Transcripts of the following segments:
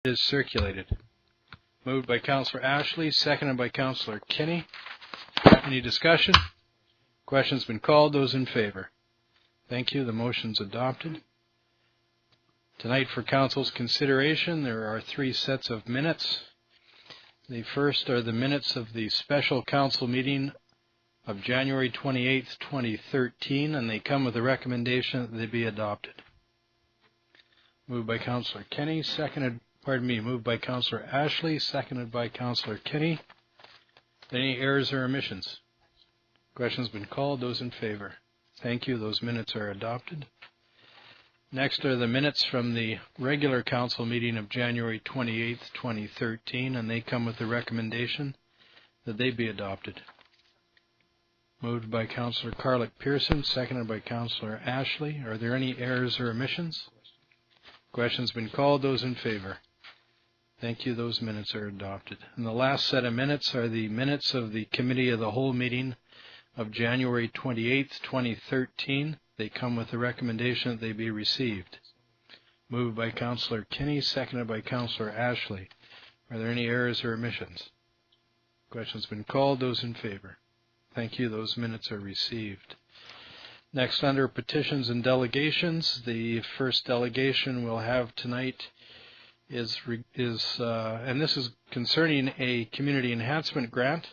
is circulated. Moved by Councillor Ashley, seconded by Councillor Kinney. Any discussion? Question's been called. Those in favor? Thank you. The motion's adopted. Tonight for Council's consideration, there are 3 sets of minutes. The first are the minutes of the special Council meeting of January 28th, 2013, and they come with a recommendation that they be adopted. Moved by Councillor Kinney, moved by Councillor Ashley, seconded by Councillor Kinney. Any errors or omissions? Question's been called. Those in favor? Thank you. Those minutes are adopted. Next are the minutes from the regular Council meeting of January 28th, 2013, and they come with the recommendation that they be adopted. Moved by Councillor Carlick-Pearson, seconded by Councillor Ashley. Are there any errors or omissions? Question's been called. Those in favor? Thank you. Those minutes are adopted. And the last set of minutes are the minutes of the Committee of the Whole meeting of January 28th, 2013. They come with the recommendation that they be received. Moved by Councillor Kinney, seconded by Councillor Ashley. Are there any errors or omissions? Question's been called. Those in favor? Thank you. Those minutes are received. Next, under petitions and delegations, the first delegation we'll have tonight is and this is concerning a community enhancement grant,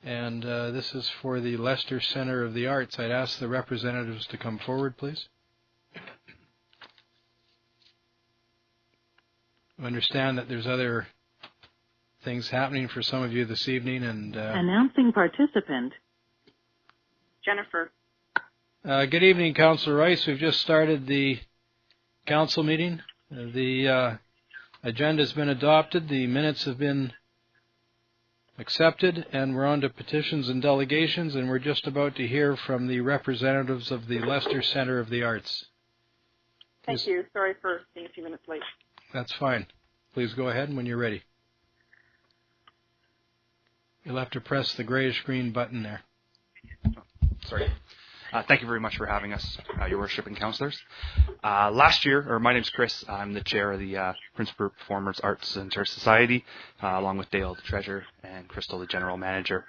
and this is for the Leicester Centre of the Arts. I'd ask the representatives to come forward, please. I understand that there's other things happening for some of you this evening, and announcing participant Jennifer. Good evening, Councillor Rice. We've just started the council meeting. The agenda has been adopted. The minutes have been accepted, and we're on to petitions and delegations, and we're just about to hear from the representatives of the Leicester Centre of the Arts. Thank you. Sorry for being a few minutes late. That's fine. Please go ahead when you're ready. You'll have to press the grayish-green button there. Sorry. Thank you very much for having us, Your Worship and Councillors. Last year, my name's Chris. I'm the chair of the Prince Rupert Performers Arts Centre Society, along with Dale, the treasurer, and Crystal, the general manager.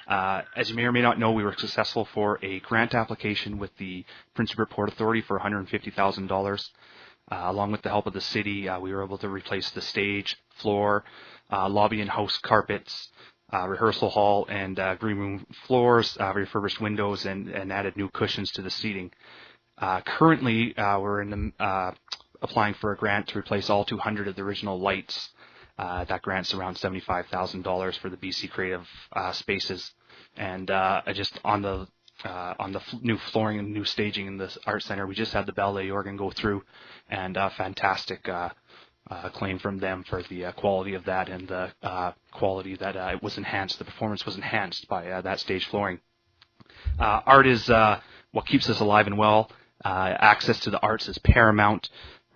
As you may or may not know, we were successful for a grant application with the Prince Rupert Port Authority for $150,000. Along with the help of the city, we were able to replace the stage, floor, lobby and house carpets, rehearsal hall and green room floors, refurbished windows, and added new cushions to the seating. Currently, we're in the, applying for a grant to replace all 200 of the original lights. That grant's around $75,000 for the BC Creative Spaces. And just on the new flooring and new staging in the Art Centre, we just had the ballet organ go through, and fantastic acclaim from them for the quality of that, and the quality that it was enhanced. The performance was enhanced by that stage flooring. Art is what keeps us alive and well. Access to the arts is paramount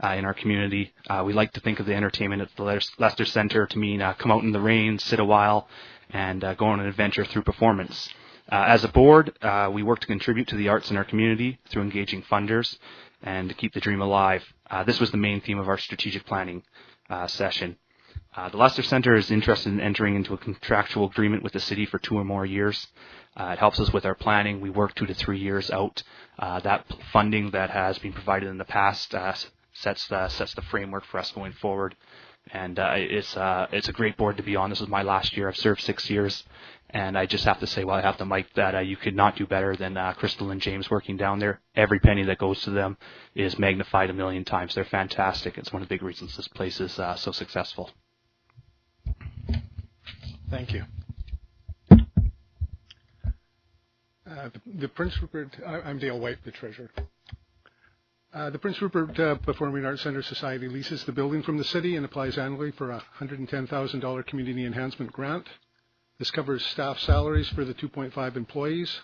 in our community. We like to think of the entertainment at the Leicester Centre to mean come out in the rain, sit a while, and go on an adventure through performance. As a board, we work to contribute to the arts in our community through engaging funders and to keep the dream alive. This was the main theme of our strategic planning session. The Leicester Centre is interested in entering into a contractual agreement with the city for 2 or more years. It helps us with our planning. We work 2 to 3 years out. That funding that has been provided in the past sets the framework for us going forward. And it's a great board to be on. This is my last year. I've served 6 years. And I just have to say, while I have the mic, that you could not do better than Crystal and James working down there. Every penny that goes to them is magnified 1,000,000 times. They're fantastic. It's one of the big reasons this place is so successful. Thank you. The Prince Rupert, I'm Dale White, the treasurer. The Prince Rupert Performing Arts Centre Society leases the building from the city and applies annually for a $110,000 community enhancement grant. This covers staff salaries for the 2.5 employees.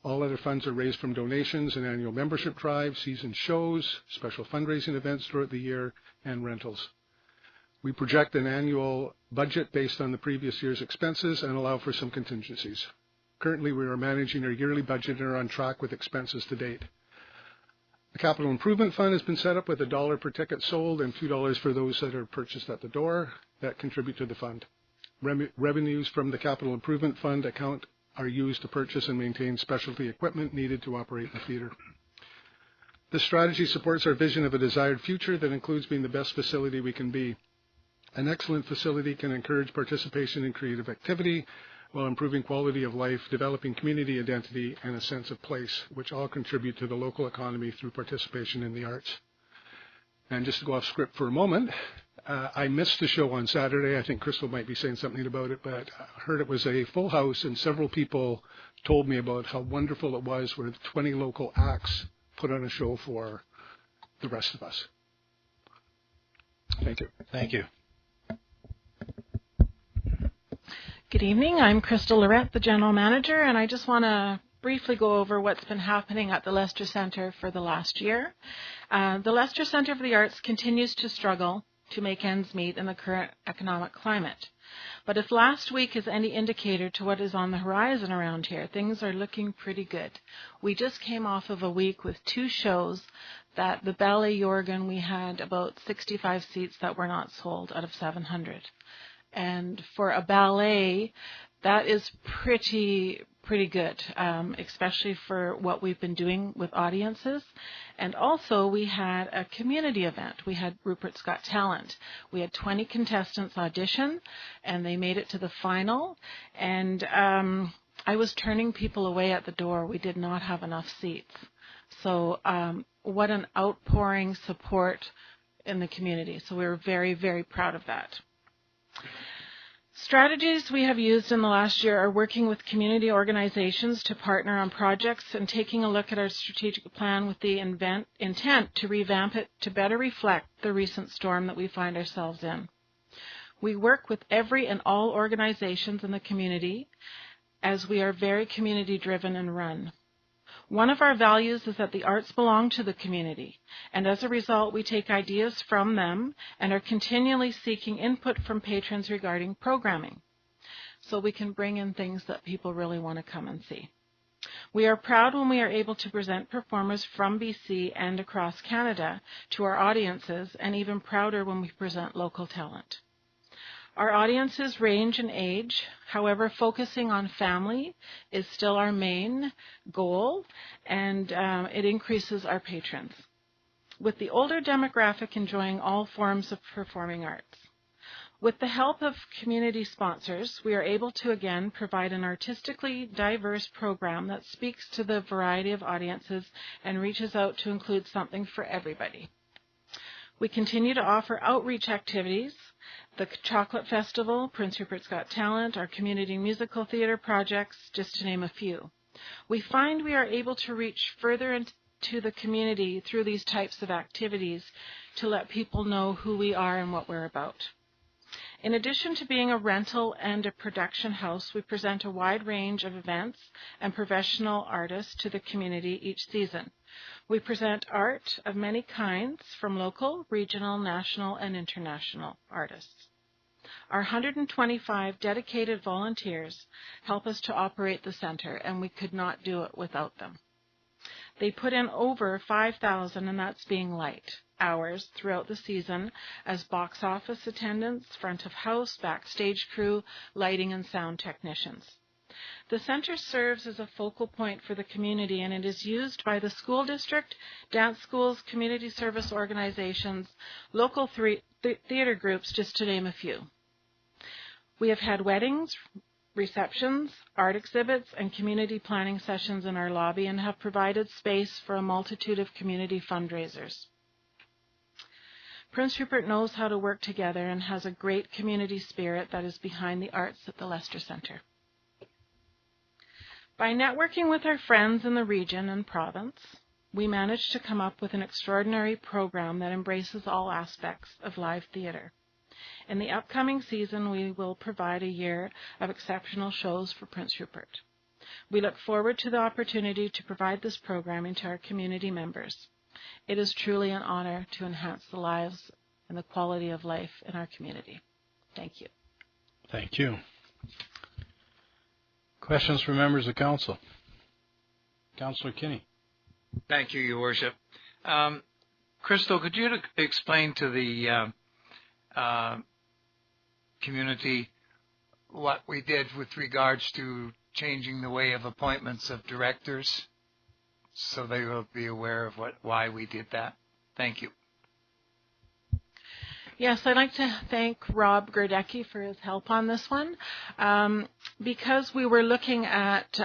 All other funds are raised from donations and annual membership drives, season shows, special fundraising events throughout the year, and rentals. We project an annual budget based on the previous year's expenses and allow for some contingencies. Currently, we are managing our yearly budget and are on track with expenses to date. The Capital Improvement Fund has been set up with $1 per ticket sold and $2 for those that are purchased at the door that contribute to the fund. Revenues from the Capital Improvement Fund account are used to purchase and maintain specialty equipment needed to operate the theatre. This strategy supports our vision of a desired future that includes being the best facility we can be. An excellent facility can encourage participation in creative activity while improving quality of life, developing community identity, and a sense of place, which all contribute to the local economy through participation in the arts. And just to go off script for a moment, I missed the show on Saturday. I think Crystal might be saying something about it, but I heard it was a full house, and several people told me about how wonderful it was where 20 local acts put on a show for the rest of us. Thank you. Thank you. Good evening. I'm Crystal Lorette, the General Manager, and I just want to briefly go over what's been happening at the Lester Centre for the last year. The Lester Centre for the Arts continues to struggle to make ends meet in the current economic climate. But if last week is any indicator to what is on the horizon around here, things are looking pretty good. We just came off of a week with 2 shows that the Ballet Jorgen, we had about 65 seats that were not sold out of 700. And for a ballet, that is pretty good, especially for what we've been doing with audiences. And also, we had a community event. We had Rupert's Got Talent. We had 20 contestants audition, and they made it to the final. And I was turning people away at the door. We did not have enough seats. So what an outpouring support in the community. So we were very, very proud of that. Strategies we have used in the last year are working with community organizations to partner on projects and taking a look at our strategic plan with the intent to revamp it to better reflect the recent storm that we find ourselves in. We work with every and all organizations in the community as we are very community driven and run. One of our values is that the arts belong to the community, and as a result, we take ideas from them and are continually seeking input from patrons regarding programming, so we can bring in things that people really want to come and see. We are proud when we are able to present performers from BC and across Canada to our audiences, and even prouder when we present local talent. Our audiences range in age, however, focusing on family is still our main goal, and it increases our patrons, with the older demographic enjoying all forms of performing arts. With the help of community sponsors, we are able to again provide an artistically diverse program that speaks to the variety of audiences and reaches out to include something for everybody. We continue to offer outreach activities, the Chocolate Festival, Prince Rupert's Got Talent, our community musical theatre projects, just to name a few. We find we are able to reach further into the community through these types of activities to let people know who we are and what we're about. In addition to being a rental and a production house, we present a wide range of events and professional artists to the community each season. We present art of many kinds from local, regional, national, and international artists. Our 125 dedicated volunteers help us to operate the centre, and we could not do it without them. They put in over 5,000, and that's being light, hours throughout the season as box office attendants, front of house, backstage crew, lighting and sound technicians. The centre serves as a focal point for the community, and it is used by the school district, dance schools, community service organizations, local theatre groups, just to name a few. We have had weddings, receptions, art exhibits, and community planning sessions in our lobby and have provided space for a multitude of community fundraisers. Prince Rupert knows how to work together and has a great community spirit that is behind the arts at the Lester Centre. By networking with our friends in the region and province, we managed to come up with an extraordinary program that embraces all aspects of live theatre. In the upcoming season, we will provide a year of exceptional shows for Prince Rupert. We look forward to the opportunity to provide this programming to our community members. It is truly an honor to enhance the lives and the quality of life in our community. Thank you. Thank you. Questions from members of council? Councillor Kinney. Thank you, Your Worship. Crystal, could you explain to the community what we did with regards to changing the way of appointments of directors, so they will be aware of why we did that? Thank you. Yes, I'd like to thank Rob Gerdecki for his help on this one. Because we were looking at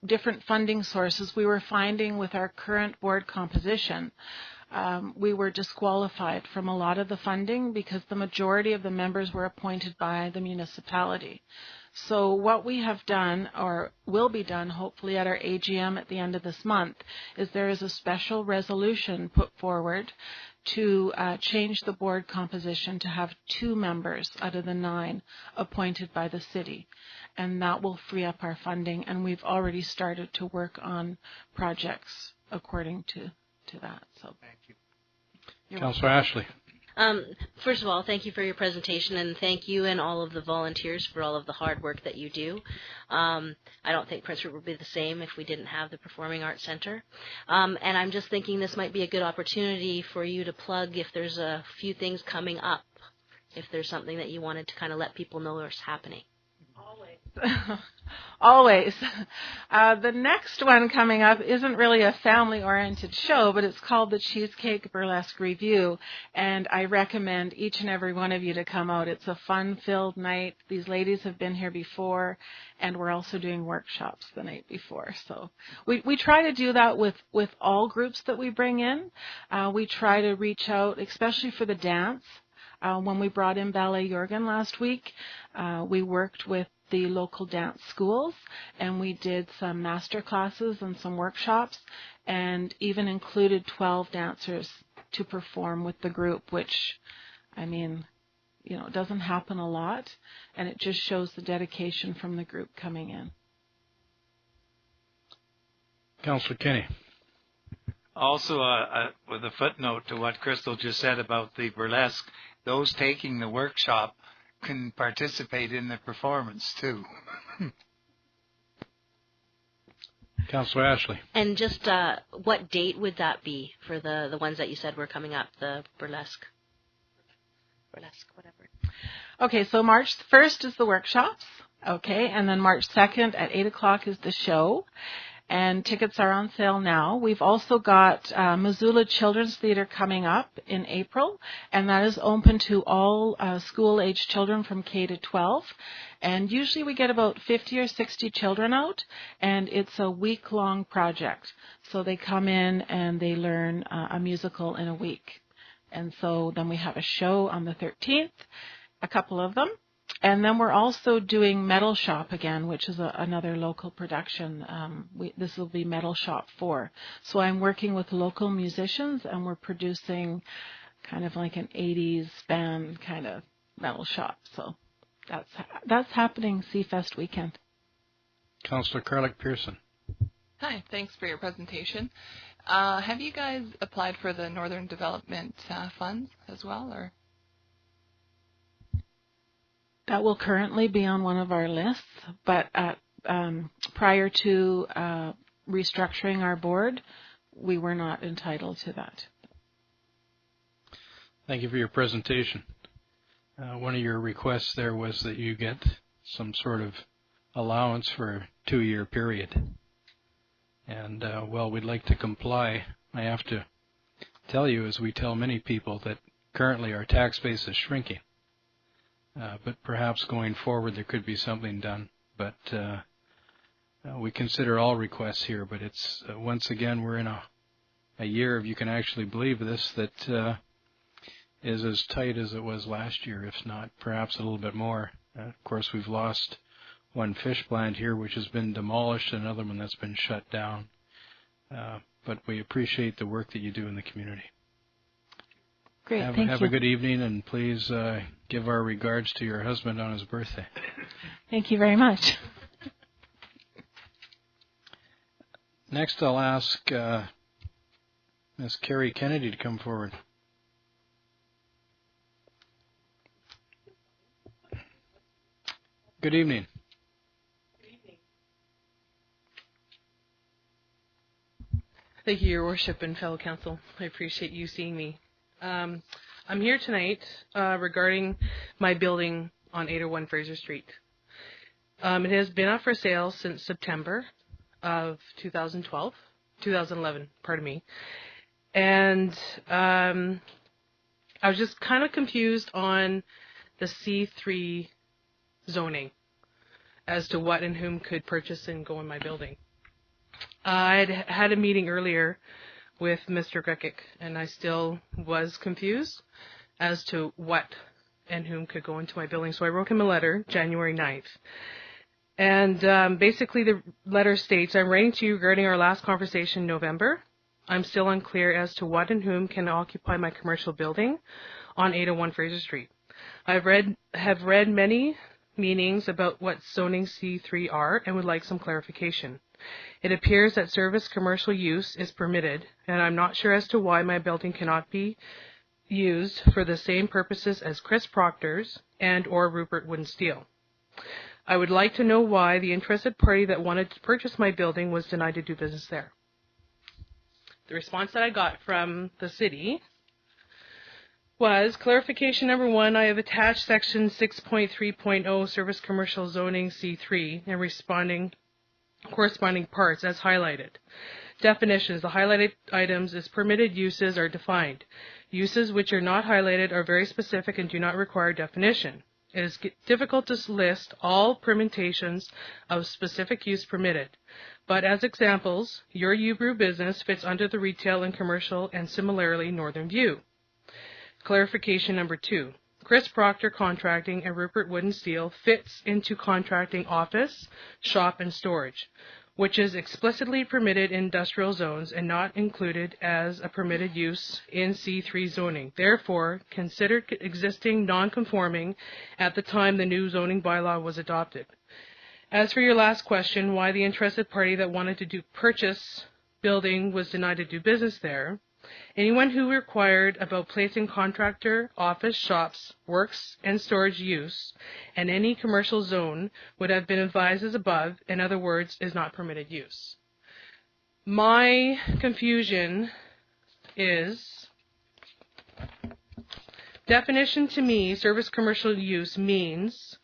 different funding sources, we were finding with our current board composition, we were disqualified from a lot of the funding because the majority of the members were appointed by the municipality. So what we have done, or will be done hopefully at our AGM at the end of this month, is there is a special resolution put forward to change the board composition to have 2 members out of the 9 appointed by the city. And that will free up our funding, and we've already started to work on projects according to that. So Thank you. Councillor Ashley. First of all, thank you for your presentation, and thank you and all of the volunteers for all of the hard work that you do. I don't think Prince Rupert would be the same if we didn't have the Performing Arts Centre. And I'm just thinking this might be a good opportunity for you to plug if there's a few things coming up, if there's something that you wanted to kind of let people know is happening. Always. The next one coming up isn't really a family-oriented show, but it's called the Cheesecake Burlesque Review, and I recommend each and every one of you to come out. It's a fun-filled night. These ladies have been here before, and we're also doing workshops the night before. So we try to do that with all groups that we bring in. We try to reach out, especially for the dance. When we brought in Ballet Jorgen last week, we worked with the local dance schools, and we did some master classes and some workshops, and even included 12 dancers to perform with the group, which, I mean, you know, it doesn't happen a lot, and it just shows the dedication from the group coming in. Councillor Kenny. Also, with a footnote to what Crystal just said about the burlesque, those taking the workshop can participate in the performance too. Councillor Ashley. And just what date would that be for the ones that you said were coming up, the burlesque, whatever? Okay, so March 1st is the workshops, okay, and then March 2nd at 8 o'clock is the show. And tickets are on sale now. We've also got Missoula Children's Theatre coming up in April, and that is open to all school-age children from K to 12. And usually we get about 50 or 60 children out, and it's a week-long project. So they come in and they learn a musical in a week. And so then we have a show on the 13th, a couple of them. And then we're also doing Metal Shop again, which is another local production. This will be Metal Shop 4. So I'm working with local musicians, and we're producing kind of like an 80s band kind of metal shop. So that's happening Seafest weekend. Councillor Carlick Pearson. Hi, thanks for your presentation. Have you guys applied for the Northern Development Funds as well, or? That will currently be on one of our lists, but prior to restructuring our board, we were not entitled to that. Thank you for your presentation. One of your requests there was that you get some sort of allowance for a 2-year period. And, well, we'd like to comply. I have to tell you, as we tell many people, that currently our tax base is shrinking. But perhaps going forward there could be something done. But we consider all requests here. But it's once again we're in a year, if you can actually believe this, that is as tight as it was last year, if not perhaps a little bit more. Of course, we've lost one fish plant here, which has been demolished, and another one that's been shut down. But we appreciate the work that you do in the community. Great, thank you. Have a good evening, and please give our regards to your husband on his birthday. Thank you very much. Next, I'll ask Ms. Carrie Kennedy to come forward. Good evening. Thank you, Your Worship and fellow council. I appreciate you seeing me. I'm here tonight regarding my building on 801 Fraser Street. It has been up for sale since September of 2011, pardon me. And I was just kind of confused on the C3 zoning as to what and whom could purchase and go in my building. I'd had a meeting earlier with Mr. Grekic, and I still was confused as to what and whom could go into my building. So I wrote him a letter January 9th. And basically the letter states, I'm writing to you regarding our last conversation in November. I'm still unclear as to what and whom can occupy my commercial building on 801 Fraser Street. Have read many meanings about what zoning C3 are and would like some clarification. It appears that service commercial use is permitted, and I'm not sure as to why my building cannot be used for the same purposes as Chris Proctor's and or Rupert Wood and Steel. I would like to know why the interested party that wanted to purchase my building was denied to do business there. The response that I got from the city was, clarification number 1, I have attached section 6.3.0 service commercial zoning C3 and corresponding parts as highlighted. Definitions. The highlighted items as permitted uses are defined. Uses which are not highlighted are very specific and do not require definition. It is difficult to list all permutations of specific use permitted, but as examples, your U-Brew business fits under the retail and commercial and similarly Northern View. Clarification number 2. Chris Proctor Contracting and Rupert Wood and Steel fits into contracting office, shop, and storage, which is explicitly permitted in industrial zones and not included as a permitted use in C3 zoning. Therefore, considered existing non-conforming at the time the new zoning bylaw was adopted. As for your last question, why the interested party that wanted to purchase building was denied to do business there, anyone who inquired about placing contractor, office, shops, works, and storage use in any commercial zone would have been advised as above, in other words, is not permitted use. My confusion is, definition to me, service commercial use means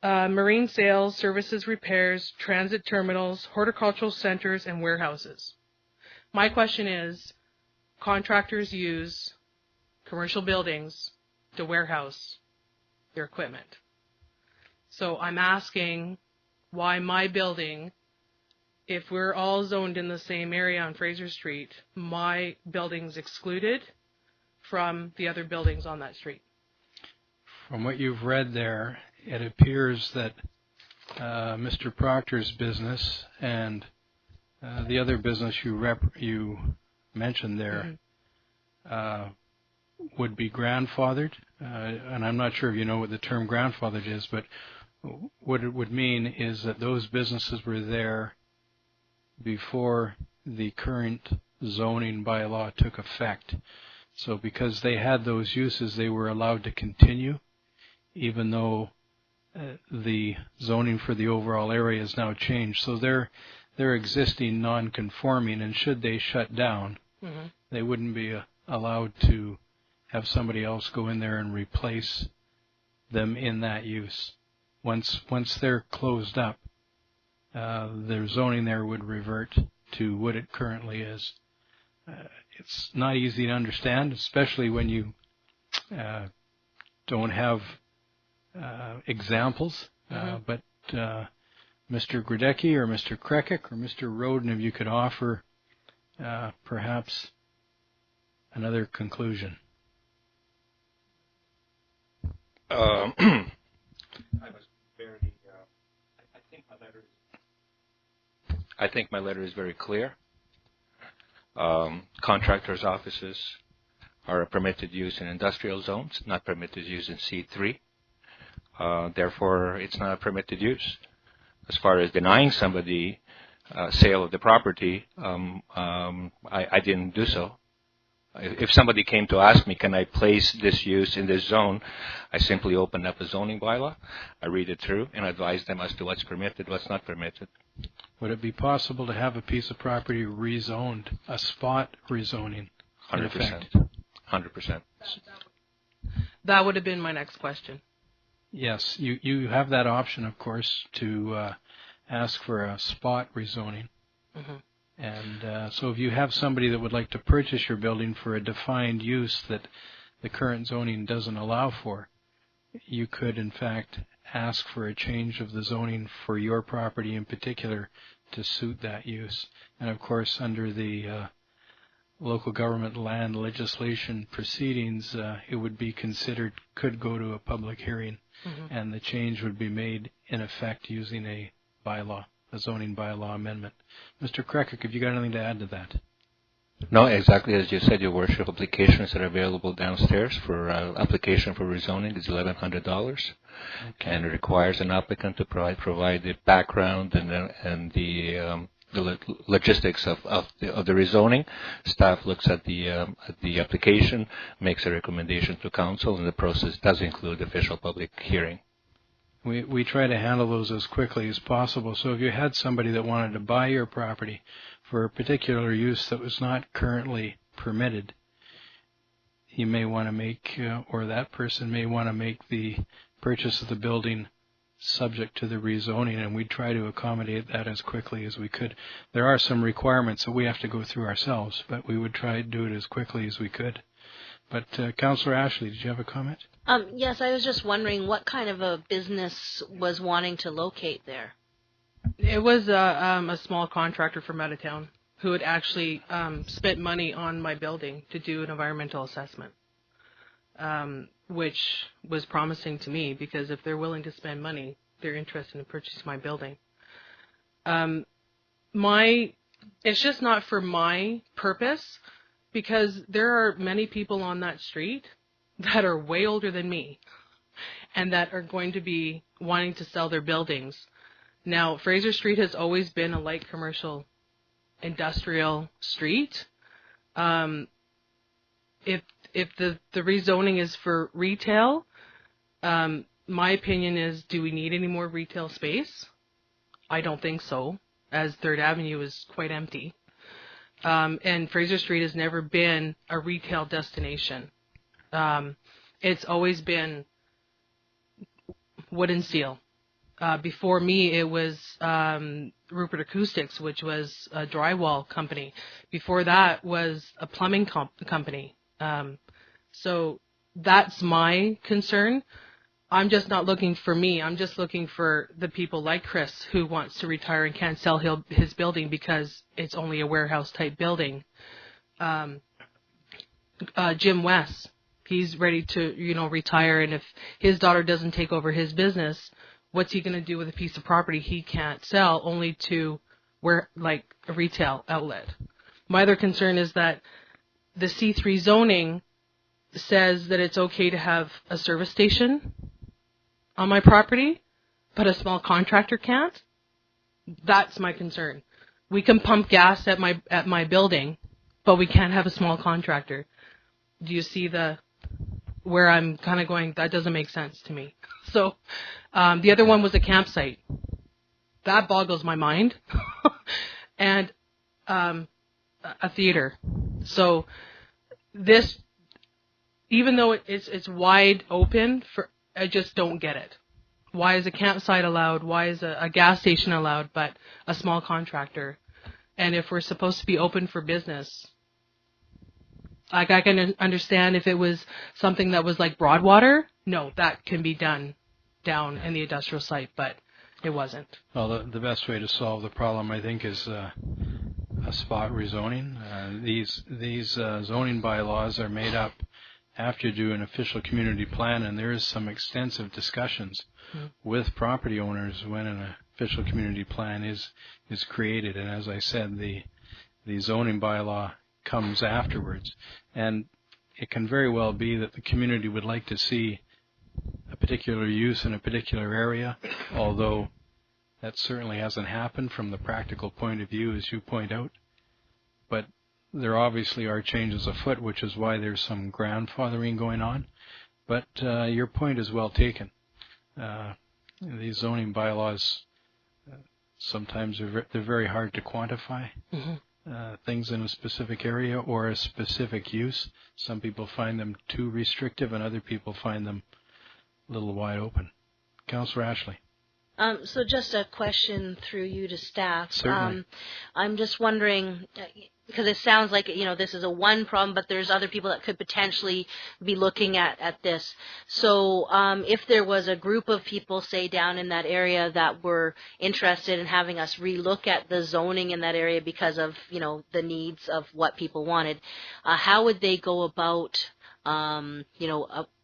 marine sales, services, repairs, transit terminals, horticultural centers, and warehouses. My question is, contractors use commercial buildings to warehouse their equipment. So I'm asking why my building, if we're all zoned in the same area on Fraser Street, my building's excluded from the other buildings on that street. From what you've read there, it appears that Mr. Proctor's business and the other business you mentioned there would be grandfathered, and I'm not sure if you know what the term grandfathered is, but what it would mean is that those businesses were there before the current zoning bylaw took effect. So because they had those uses, they were allowed to continue, even though the zoning for the overall area has now changed. So they're existing non-conforming, and should they shut down, they wouldn't be allowed to have somebody else go in there and replace them in that use. Once they're closed up, their zoning there would revert to what it currently is. It's not easy to understand, especially when you don't have examples. But Mr. Grodecki or Mr. Krekic or Mr. Roden, if you could offer perhaps another conclusion. I think my letter is very clear. Contractors' offices are a permitted use in industrial zones, not permitted use in C3. Therefore, it's not a permitted use. As far as denying somebody sale of the property, I didn't do so. If somebody came to ask me, can I place this use in this zone, I simply open up a zoning bylaw, I read it through, and advise them as to what's permitted, what's not permitted. Would it be possible to have a piece of property rezoned, a spot rezoning? 100%. 100%. That would have been my next question. Yes, you have that option, of course, to ask for a spot rezoning. Mm-hmm. And so if you have somebody that would like to purchase your building for a defined use that the current zoning doesn't allow for, you could, in fact, ask for a change of the zoning for your property in particular to suit that use. And, of course, under the local government land legislation proceedings, it would be considered, could go to a public hearing, and the change would be made in effect using a bylaw, a zoning bylaw amendment. Mr. Krekic, have you got anything to add to that? No, exactly as you said, Your Worship. Applications that are available downstairs for application for rezoning is $1,100, and it requires an applicant to provide the background and the logistics of the rezoning. Staff looks at the application, makes a recommendation to council, and the process does include official public hearing. We try to handle those as quickly as possible. So if you had somebody that wanted to buy your property for a particular use that was not currently permitted, you may want to make, or that person may want to make the purchase of the building subject to the rezoning, and we'd try to accommodate that as quickly as we could. There are some requirements that we have to go through ourselves, but we would try to do it as quickly as we could. But Councillor Ashley, did you have a comment? Yes, I was just wondering what kind of a business was wanting to locate there. It was a small contractor from out of town who had actually spent money on my building to do an environmental assessment, which was promising to me because if they're willing to spend money, they're interested in purchasing my building. It's just not for my purpose, because there are many people on that street that are way older than me and that are going to be wanting to sell their buildings. Now, Fraser Street has always been a light commercial industrial street. If the rezoning is for retail, my opinion is, do we need any more retail space? I don't think so, as 3rd Avenue is quite empty. And Fraser Street has never been a retail destination. It's always been wood and steel. Before me, it was Rupert Acoustics, which was a drywall company. Before that was a plumbing company. So that's my concern. I'm just not looking for me. I'm just looking for the people like Chris who wants to retire and can't sell his building because it's only a warehouse-type building. Jim West, he's ready to, retire, and if his daughter doesn't take over his business, what's he going to do with a piece of property he can't sell only to like a retail outlet? My other concern is that the C3 zoning says that it's okay to have a service station on my property, but a small contractor can't. That's my concern. We can pump gas at my building, but we can't have a small contractor. Do you see where I'm kind of going? That doesn't make sense to me. So the other one was a campsite. That boggles my mind. And a theater. So this, even though it's wide open, I just don't get it. Why is a campsite allowed? Why is a gas station allowed, but a small contractor? And if we're supposed to be open for business, like I can understand if it was something that was like Broadwater, no, that can be done down in the industrial site, but it wasn't. Well, the best way to solve the problem, I think, is a spot rezoning. These zoning bylaws are made up after you do an official community plan, and there is some extensive discussions with property owners when an official community plan is created. And as I said, the zoning bylaw comes afterwards. And it can very well be that the community would like to see a particular use in a particular area, although that certainly hasn't happened from the practical point of view, as you point out. But there obviously are changes afoot, which is why there's some grandfathering going on. But your point is well taken. These zoning bylaws sometimes they're very hard to quantify. Things in a specific area or a specific use. Some people find them too restrictive, and other people find them a little wide open. Councillor Ashley. So just a question through you to staff. Certainly. I'm just wondering, because it sounds like, this is a one problem, but there's other people that could potentially be looking at this. So if there was a group of people, say, down in that area that were interested in having us relook at the zoning in that area because of, the needs of what people wanted, how would they go about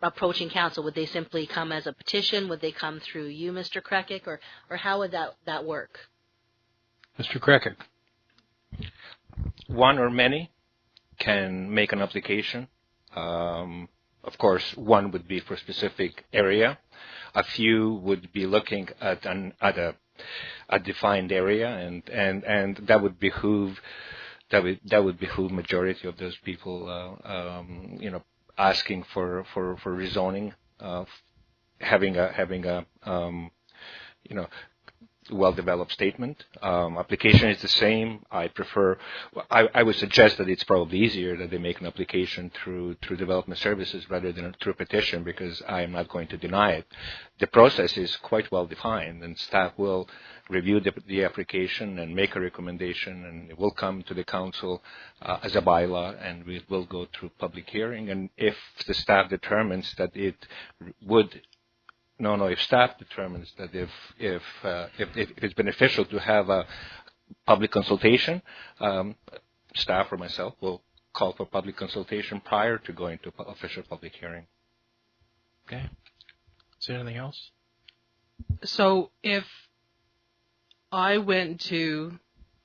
approaching council? Would they simply come as a petition? Would they come through you, Mr. Krekic, or how would that work? Mr. Krekic. One or many can make an application. Of course, one would be for a specific area. A few would be looking at a defined area, and that would behoove majority of those people, asking for rezoning, having a well-developed statement. Application is the same. I would suggest that it's probably easier that they make an application through development services rather than through petition, because I am not going to deny it. The process is quite well defined, and staff will review the application and make a recommendation, and it will come to the council as a bylaw, and we will go through public hearing. And if the staff determines that if staff determines that if it's beneficial to have a public consultation, staff or myself will call for public consultation prior to going to official public hearing. Okay. Is there anything else? So if I went to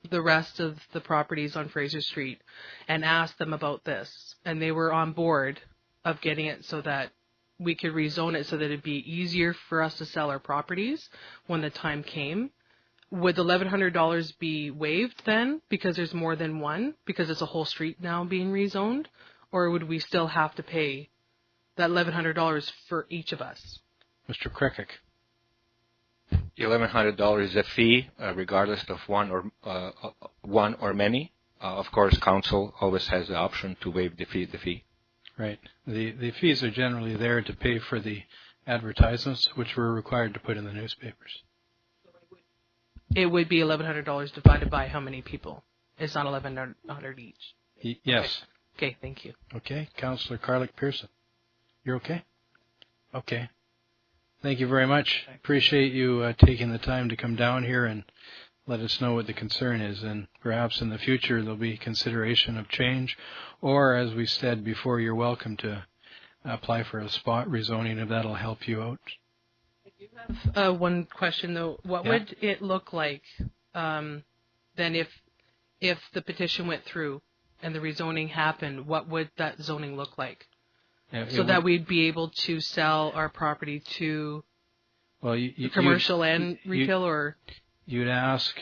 the rest of the properties on Fraser Street and asked them about this, and they were on board of getting it so that we could rezone it so that it'd be easier for us to sell our properties when the time came, would the $1,100 be waived then because there's more than one, because it's a whole street now being rezoned? Or would we still have to pay that $1,100 for each of us? Mr. Krekic. $1,100 is a fee, regardless of one or many. Of course, council always has the option to waive the fee. Right. The fees are generally there to pay for the advertisements, which we're required to put in the newspapers. It would be $1,100 divided by how many people? It's not $1,100 each. Yes. Okay, thank you. Okay. Councillor Carlick-Pearson. You're okay? Okay. Thank you very much. Appreciate you taking the time to come down here and let us know what the concern is, and perhaps in the future there'll be consideration of change, or as we said before, you're welcome to apply for a spot rezoning if that'll help you out. I do have one question though. What would it look like then if the petition went through and the rezoning happened? What would that zoning look like? That we'd be able to sell our property to commercial and retail, or? You'd ask,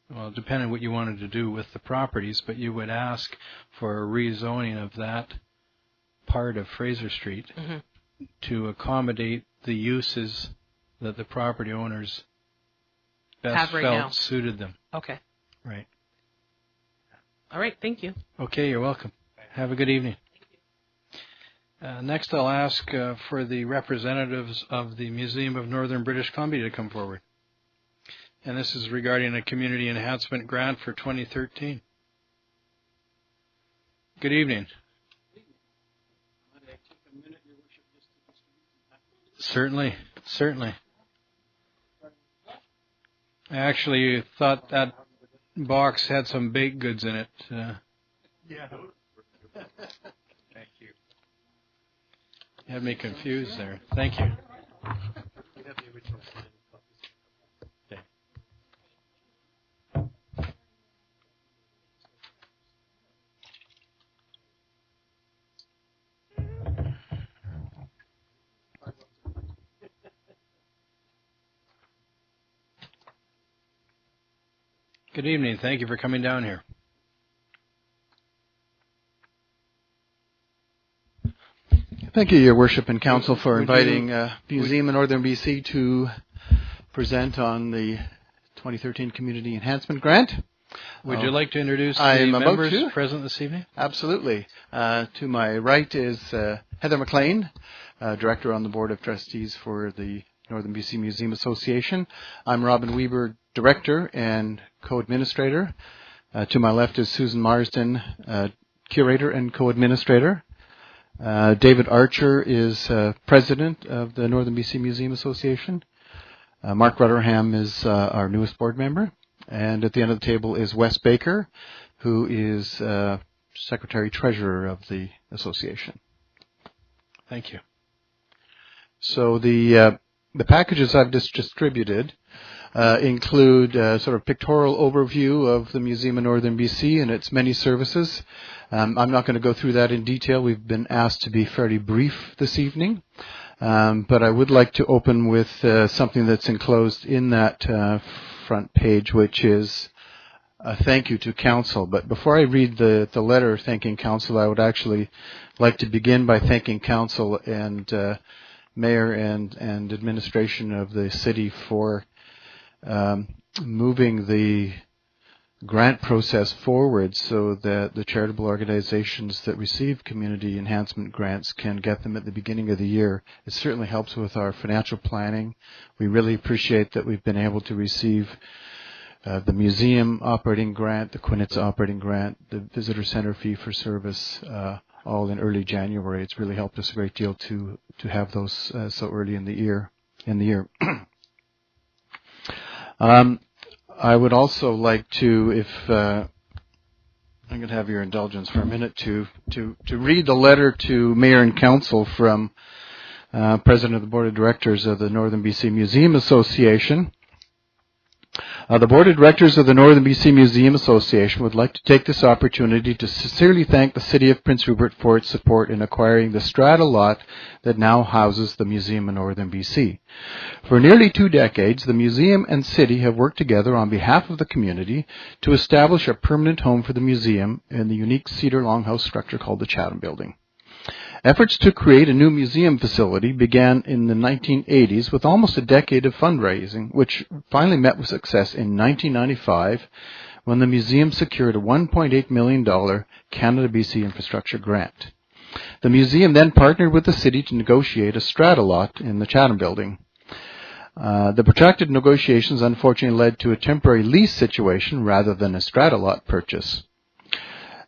well, depending on what you wanted to do with the properties, but you would ask for a rezoning of that part of Fraser Street to accommodate the uses that the property owners best felt suited them. Okay. Right. All right. Thank you. Okay. You're welcome. Have a good evening. Next, I'll ask for the representatives of the Museum of Northern British Columbia to come forward. And this is regarding a community enhancement grant for 2013. Good evening. Certainly. I actually thought that box had some baked goods in it. Yeah. Thank you. You had me confused there. Thank you. Good evening. Thank you for coming down here. Thank you, Your Worship and Council, for Would inviting you- Museum in Northern BC to present on the 2013 Community Enhancement Grant. Would you like to introduce I the am about members to. present this evening? Absolutely. To my right is Heather McLean, Director on the Board of Trustees for the Northern BC Museum Association. I'm Robin Weber, Director and Co-Administrator. To my left is Susan Marsden, Curator and Co-Administrator. David Archer is President of the Northern BC Museum Association. Mark Rutherham is our newest board member. And at the end of the table is Wes Baker, who is Secretary-Treasurer of the association. Thank you. So the packages I've just distributed include sort of pictorial overview of the Museum of Northern BC and its many services. I'm not going to go through that in detail. We've been asked to be fairly brief this evening. But I would like to open with something that's enclosed in that front page, which is a thank you to Council. But before I read the letter thanking Council, I would actually like to begin by thanking Council and Mayor and administration of the city for moving the grant process forward so that the charitable organizations that receive community enhancement grants can get them at the beginning of the year. It certainly helps with our financial planning. We really appreciate that we've been able to receive the museum operating grant, the Quinitz operating grant, the visitor center fee for service, all in early January. It's really helped us a great deal to have those so early in the year. I would also like to, if I'm going to have your indulgence for a minute, to read the letter to Mayor and Council from President of the Board of Directors of the Northern BC Museum Association. The Board of Directors of the Northern BC Museum Association would like to take this opportunity to sincerely thank the City of Prince Rupert for its support in acquiring the strata lot that now houses the Museum of Northern BC. For nearly 2 decades, the museum and city have worked together on behalf of the community to establish a permanent home for the museum in the unique cedar longhouse structure called the Chatham Building. Efforts to create a new museum facility began in the 1980s with almost a decade of fundraising, which finally met with success in 1995 when the museum secured a $1.8 million Canada-BC infrastructure grant. The museum then partnered with the city to negotiate a strata lot in the Chatham Building. The protracted negotiations unfortunately led to a temporary lease situation rather than a strata lot purchase.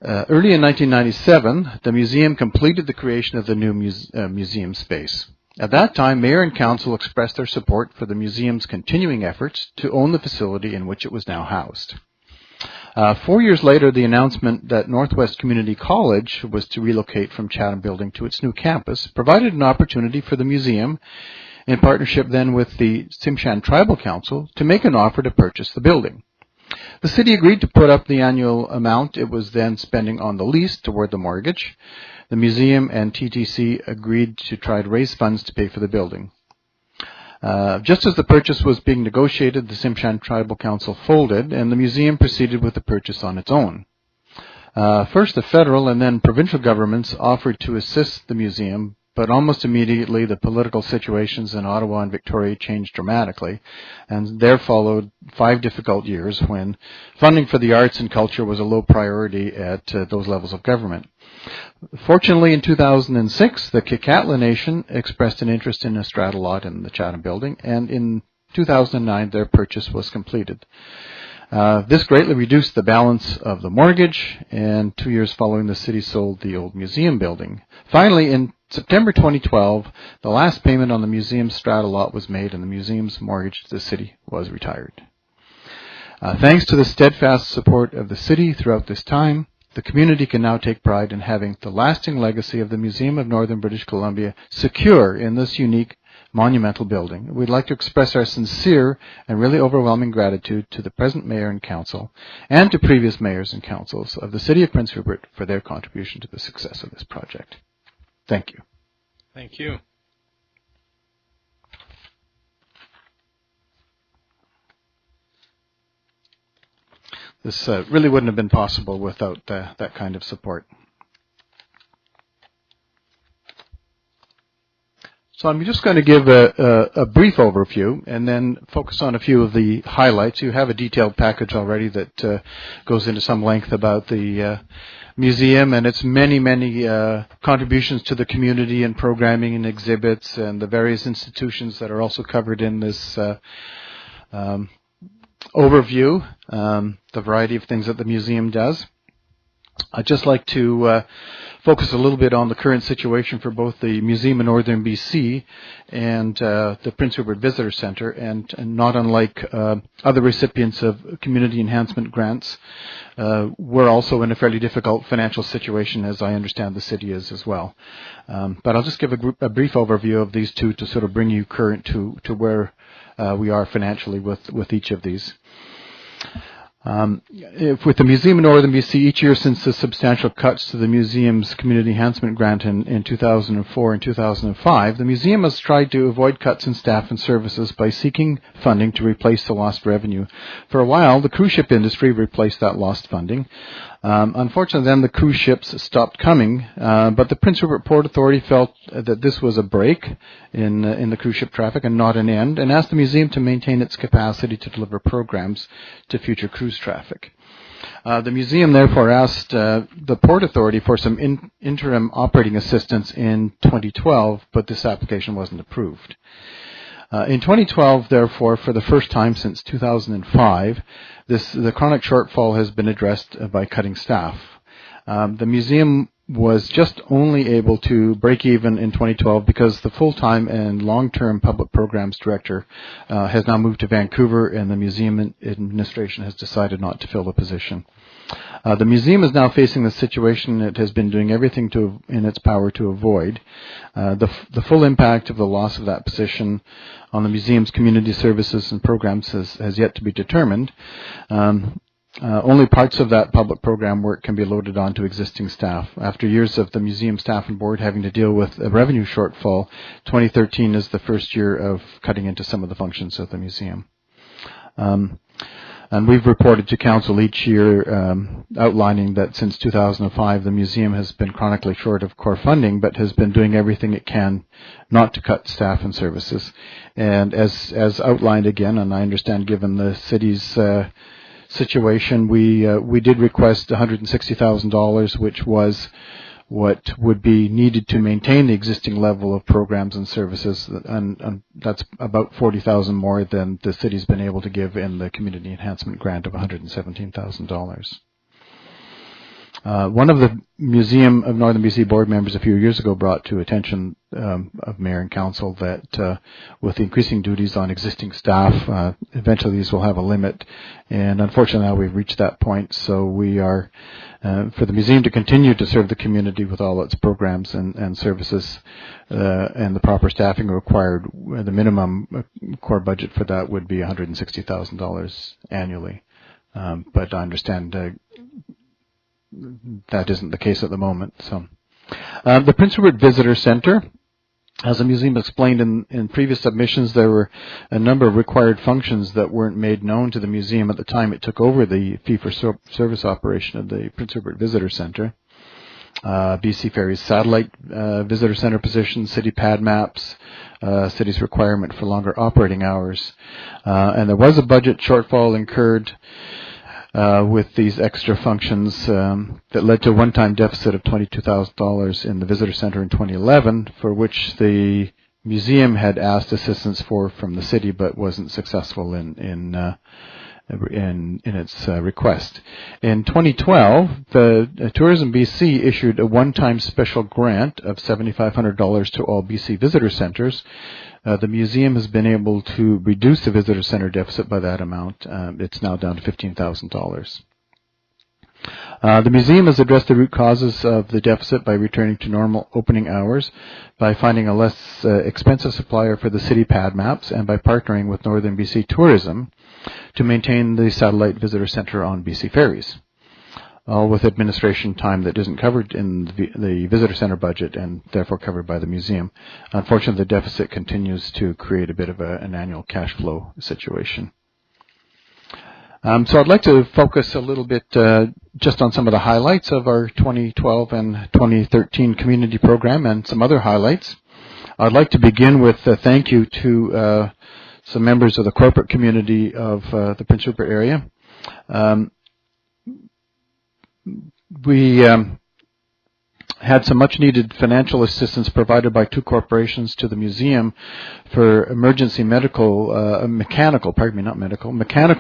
Early in 1997, the museum completed the creation of the new museum space. At that time, Mayor and Council expressed their support for the museum's continuing efforts to own the facility in which it was now housed. 4 years later, the announcement that Northwest Community College was to relocate from Chatham Building to its new campus provided an opportunity for the museum, in partnership then with the Tsimshian Tribal Council, to make an offer to purchase the building. The city agreed to put up the annual amount it was then spending on the lease toward the mortgage. The museum and TTC agreed to try to raise funds to pay for the building. Just as the purchase was being negotiated, the Tsimshian Tribal Council folded, and the museum proceeded with the purchase on its own. First, the federal and then provincial governments offered to assist the museum, but almost immediately the political situations in Ottawa and Victoria changed dramatically, and there followed 5 difficult years when funding for the arts and culture was a low priority at those levels of government. Fortunately, in 2006, the Kitkatla Nation expressed an interest in a strata lot in the Chatham Building, and in 2009 their purchase was completed. This greatly reduced the balance of the mortgage, and 2 years following, the city sold the old museum building. Finally, in September 2012, the last payment on the museum's strata lot was made, and the museum's mortgage to the city was retired. Thanks to the steadfast support of the city throughout this time, the community can now take pride in having the lasting legacy of the Museum of Northern British Columbia secure in this unique monumental building. We'd like to express our sincere and really overwhelming gratitude to the present mayor and council and to previous mayors and councils of the city of Prince Rupert for their contribution to the success of this project. Thank you. Thank you. This really wouldn't have been possible without that kind of support. So I'm just going to give a brief overview and then focus on a few of the highlights. You have a detailed package already that goes into some length about the museum and its many contributions to the community and programming and exhibits and the various institutions that are also covered in this overview, the variety of things that the museum does. I'd just like to focus a little bit on the current situation for both the Museum of Northern BC and the Prince Rupert Visitor Centre, and not unlike other recipients of community enhancement grants, we're also in a fairly difficult financial situation, as I understand the city is as well. But I'll just give a brief overview of these two to sort of bring you current to where we are financially with each of these. With the Museum of Northern BC, each year since the substantial cuts to the museum's community enhancement grant in 2004 and 2005, the museum has tried to avoid cuts in staff and services by seeking funding to replace the lost revenue. For a while, the cruise ship industry replaced that lost funding. Unfortunately, then the cruise ships stopped coming, but the Prince Rupert Port Authority felt that this was a break in the cruise ship traffic and not an end, and asked the museum to maintain its capacity to deliver programs to future cruise traffic. The museum therefore asked the Port Authority for some interim operating assistance in 2012, but this application wasn't approved. In 2012, therefore, for the first time since 2005, the chronic shortfall has been addressed by cutting staff. The museum was just only able to break even in 2012 because the full-time and long-term public programs director has now moved to Vancouver, and the museum administration has decided not to fill the position. The museum is now facing the situation it has been doing everything in its power to avoid. The full impact of the loss of that position on the museum's community services and programs has yet to be determined. Only parts of that public program work can be loaded onto existing staff. After years of the museum staff and board having to deal with a revenue shortfall, 2013 is the first year of cutting into some of the functions of the museum. And we've reported to Council each year outlining that since 2005 the museum has been chronically short of core funding, but has been doing everything it can not to cut staff and services. And as outlined again, and I understand given the city's situation, we did request $160,000, which was what would be needed to maintain the existing level of programs and services, and that's about $40,000 more than the city's been able to give in the community enhancement grant of $117,000. One of the Museum of Northern BC board members a few years ago brought to attention of Mayor and Council that with the increasing duties on existing staff, eventually these will have a limit. And unfortunately now we've reached that point, so we are, for the museum to continue to serve the community with all its programs and services and the proper staffing required, the minimum core budget for that would be $160,000 annually. But I understand that isn't the case at the moment. So, the Prince Rupert Visitor Centre, as the museum explained in previous submissions, there were a number of required functions that weren't made known to the museum at the time it took over the fee-for-service operation of the Prince Rupert Visitor Centre. BC Ferries satellite visitor centre position, city pad maps, city's requirement for longer operating hours, and there was a budget shortfall incurred with these extra functions that led to a one-time deficit of $22,000 in the visitor center in 2011, for which the museum had asked assistance from the city, but wasn't successful in its request. In 2012, the Tourism BC issued a one-time special grant of $7,500 to all BC visitor centers. The museum has been able to reduce the visitor center deficit by that amount. It's now down to $15,000. The museum has addressed the root causes of the deficit by returning to normal opening hours, by finding a less expensive supplier for the city pad maps, and by partnering with Northern BC Tourism to maintain the satellite visitor center on BC Ferries, all with administration time that isn't covered in the visitor center budget and therefore covered by the museum. Unfortunately, the deficit continues to create a bit of an annual cash flow situation. So I'd like to focus a little bit just on some of the highlights of our 2012 and 2013 community program and some other highlights. I'd like to begin with a thank you to some members of the corporate community of the Prince Rupert area. We had some much-needed financial assistance provided by two corporations to the museum for emergency mechanical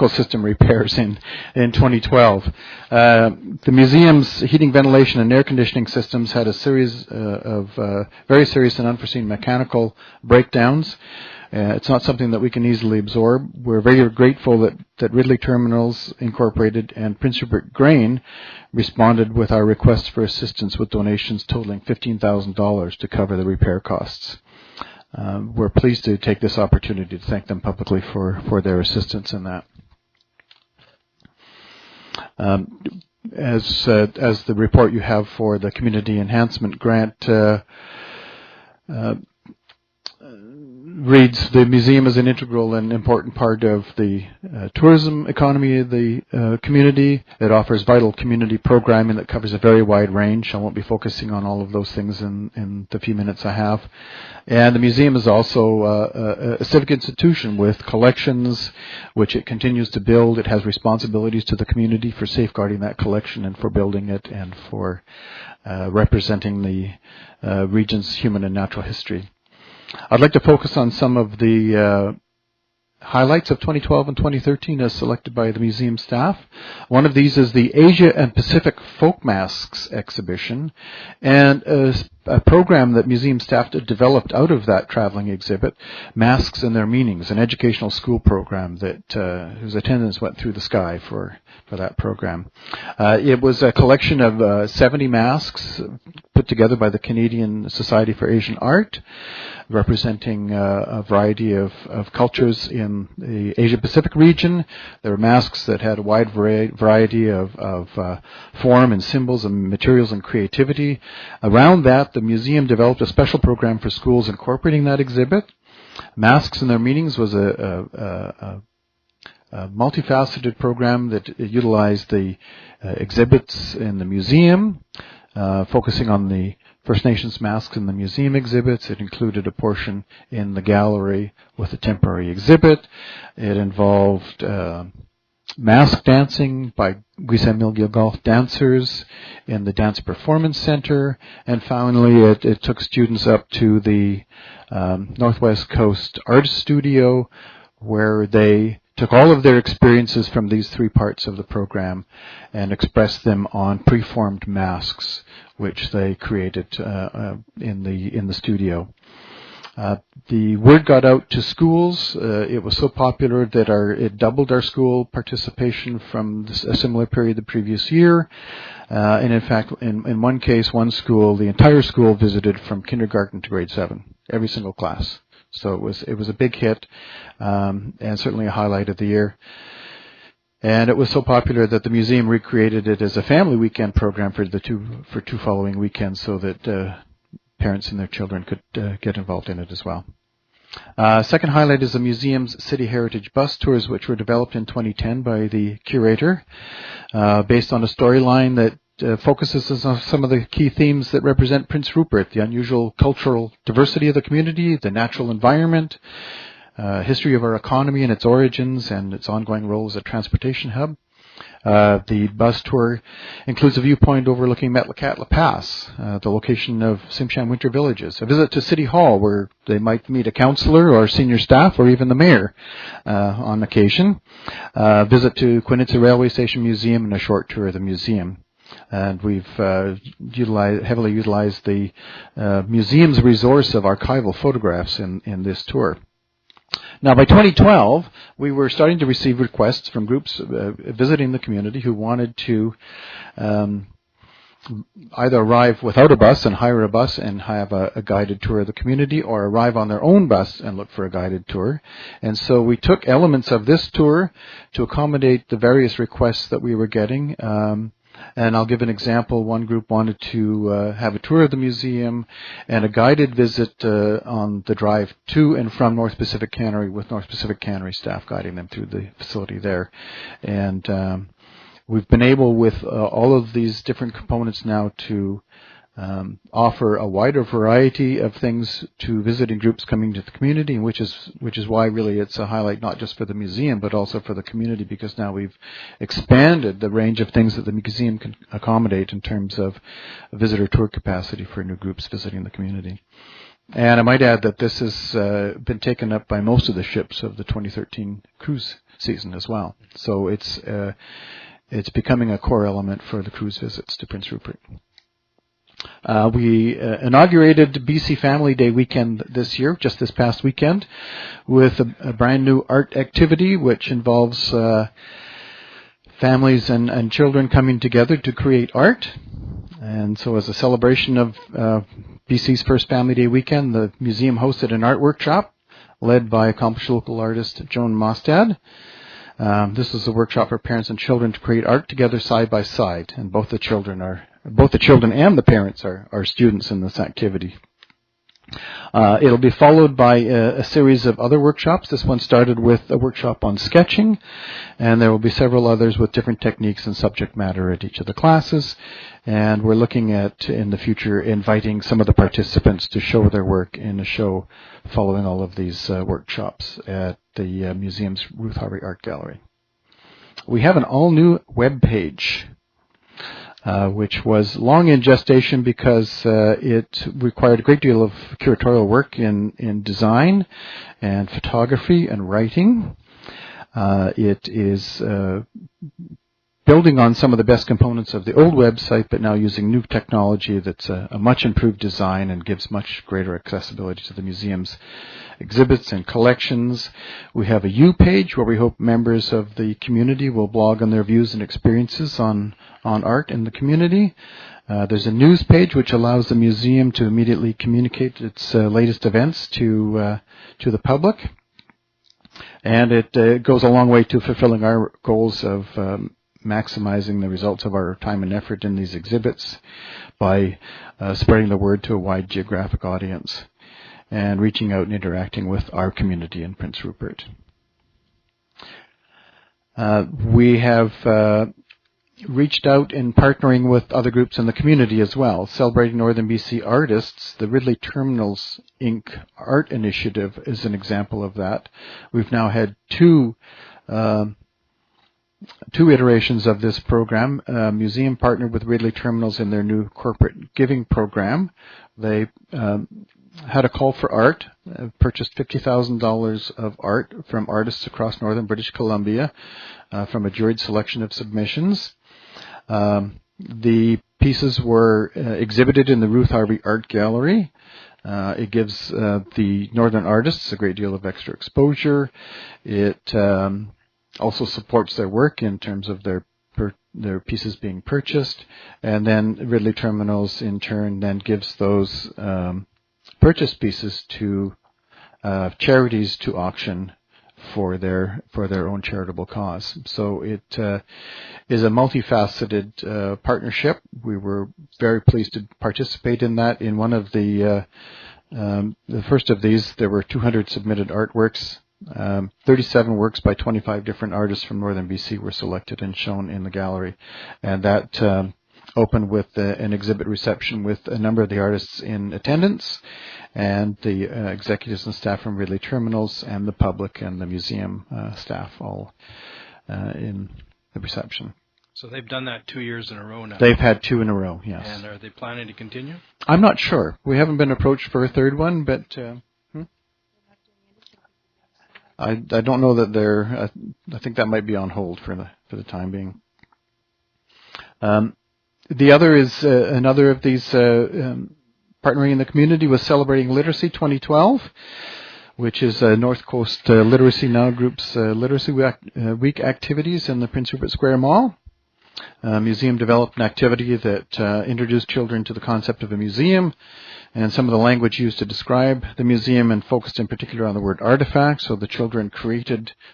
system repairs in 2012. The museum's heating, ventilation, and air conditioning systems had a series of very serious and unforeseen mechanical breakdowns. It's not something that we can easily absorb. We're very grateful that Ridley Terminals Incorporated and Prince Rupert Grain responded with our requests for assistance with donations totaling $15,000 to cover the repair costs. We're pleased to take this opportunity to thank them publicly for their assistance in that. As the report you have for the Community Enhancement Grant reads, the museum is an integral and important part of the tourism economy of the community. It offers vital community programming that covers a very wide range. I won't be focusing on all of those things in the few minutes I have. And the museum is also a civic institution with collections, which it continues to build. It has responsibilities to the community for safeguarding that collection and for building it and for representing the region's human and natural history. I'd like to focus on some of the highlights of 2012 and 2013 as selected by the museum staff. One of these is the Asia and Pacific Folk Masks exhibition, and a program that museum staff developed out of that traveling exhibit, Masks and Their Meanings, an educational school program that whose attendance went through the sky for that program. It was a collection of 70 masks put together by the Canadian Society for Asian Art, representing a variety of cultures in the Asia-Pacific region. There were masks that had a wide variety of form and symbols and materials and creativity. Around that, the museum developed a special program for schools incorporating that exhibit. Masks and Their Meanings was a multifaceted program that utilized the exhibits in the museum, focusing on the First Nations masks in the museum exhibits. It included a portion in the gallery with a temporary exhibit. It involved mask dancing by Gwisaimilgilgolf dancers in the Dance Performance Center. And finally, it took students up to the Northwest Coast Art Studio, where they took all of their experiences from these three parts of the program and expressed them on preformed masks, which they created in the studio. The word got out to schools. It was so popular that it doubled our school participation from a similar period the previous year. And in fact, in one case, one school, the entire school visited from kindergarten to grade 7, every single class. So it was a big hit, and certainly a highlight of the year. And it was so popular that the museum recreated it as a family weekend program for two following weekends, so that parents and their children could get involved in it as well. Second highlight is the museum's City Heritage Bus Tours, which were developed in 2010 by the curator, based on a storyline that focuses on some of the key themes that represent Prince Rupert: the unusual cultural diversity of the community, the natural environment, history of our economy and its origins, and its ongoing role as a transportation hub. The bus tour includes a viewpoint overlooking Metlakatla Pass, the location of Tsimshian Winter Villages, a visit to City Hall where they might meet a councillor or senior staff or even the mayor on occasion, a visit to Quinitza Railway Station Museum, and a short tour of the museum. And we've heavily utilized the museum's resource of archival photographs in this tour. Now, by 2012, we were starting to receive requests from groups visiting the community who wanted to either arrive without a bus and hire a bus and have a guided tour of the community, or arrive on their own bus and look for a guided tour. And so we took elements of this tour to accommodate the various requests that we were getting. And I'll give an example. One group wanted to have a tour of the museum and a guided visit on the drive to and from North Pacific Cannery, with North Pacific Cannery staff guiding them through the facility there. And we've been able, with all of these different components now, to offer a wider variety of things to visiting groups coming to the community, which is why really it's a highlight not just for the museum but also for the community, because now we've expanded the range of things that the museum can accommodate in terms of visitor tour capacity for new groups visiting the community. And I might add that this has been taken up by most of the ships of the 2013 cruise season as well. So it's becoming a core element for the cruise visits to Prince Rupert. We inaugurated BC Family Day weekend this year, just this past weekend, with a brand new art activity which involves families and children coming together to create art. And so as a celebration of BC's first Family Day weekend, the museum hosted an art workshop led by accomplished local artist Joan Mostad. This was a workshop for parents and children to create art together side by side, and both the children and the parents are students in this activity. It'll be followed by a series of other workshops. This one started with a workshop on sketching, and there will be several others with different techniques and subject matter at each of the classes. And we're looking at, in the future, inviting some of the participants to show their work in a show following all of these workshops at the museum's Ruth Harvey Art Gallery. We have an all-new web page, which was long in gestation because it required a great deal of curatorial work in design and photography and writing. It is building on some of the best components of the old website, but now using new technology that's a much improved design and gives much greater accessibility to the museum's exhibits and collections. We have a U page where we hope members of the community will blog on their views and experiences on art in the community. There's a news page which allows the museum to immediately communicate its latest events to the public. And it goes a long way to fulfilling our goals of maximizing the results of our time and effort in these exhibits by spreading the word to a wide geographic audience and reaching out and interacting with our community in Prince Rupert. We have reached out in partnering with other groups in the community as well. Celebrating Northern BC Artists, the Ridley Terminals Inc. Art Initiative is an example of that. We've now had two iterations of this program. Museum partnered with Ridley Terminals in their new corporate giving program. They had a call for art, purchased $50,000 of art from artists across northern British Columbia from a juried selection of submissions. The pieces were exhibited in the Ruth Harvey Art Gallery. It gives the northern artists a great deal of extra exposure. It also supports their work in terms of their pieces being purchased, and then Ridley Terminals in turn then gives those purchased pieces to charities to auction for their own charitable cause. So it is a multifaceted partnership. We were very pleased to participate in that. In one of the first of these, there were 200 submitted artworks. 37 works by 25 different artists from northern BC were selected and shown in the gallery, and that opened with an exhibit reception with a number of the artists in attendance, and the executives and staff from Ridley Terminals and the public and the museum staff all in the reception. So they've done that 2 years in a row now. They've had two in a row, yes. And are they planning to continue? I'm not sure. We haven't been approached for a third one, but I don't know that they're. I think that might be on hold for the time being. The other is another of these partnering in the community was Celebrating Literacy 2012, which is North Coast Literacy Now Group's Literacy Week activities in the Prince Rupert Square Mall. Museum developed an activity that introduced children to the concept of a museum and some of the language used to describe the museum, and focused in particular on the word artifact. So the children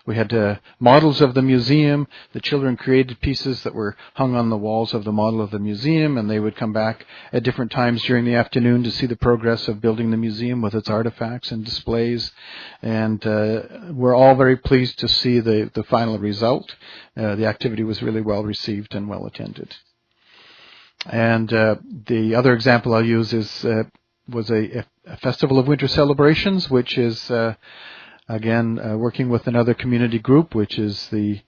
we had models of the museum. The children created pieces that were hung on the walls of the model of the museum, and they would come back at different times during the afternoon to see the progress of building the museum with its artifacts and displays. And we're all very pleased to see the final result. The activity was really well received and well attended. And the other example I'll use was a Festival of Winter Celebrations, which is, again, working with another community group, which is the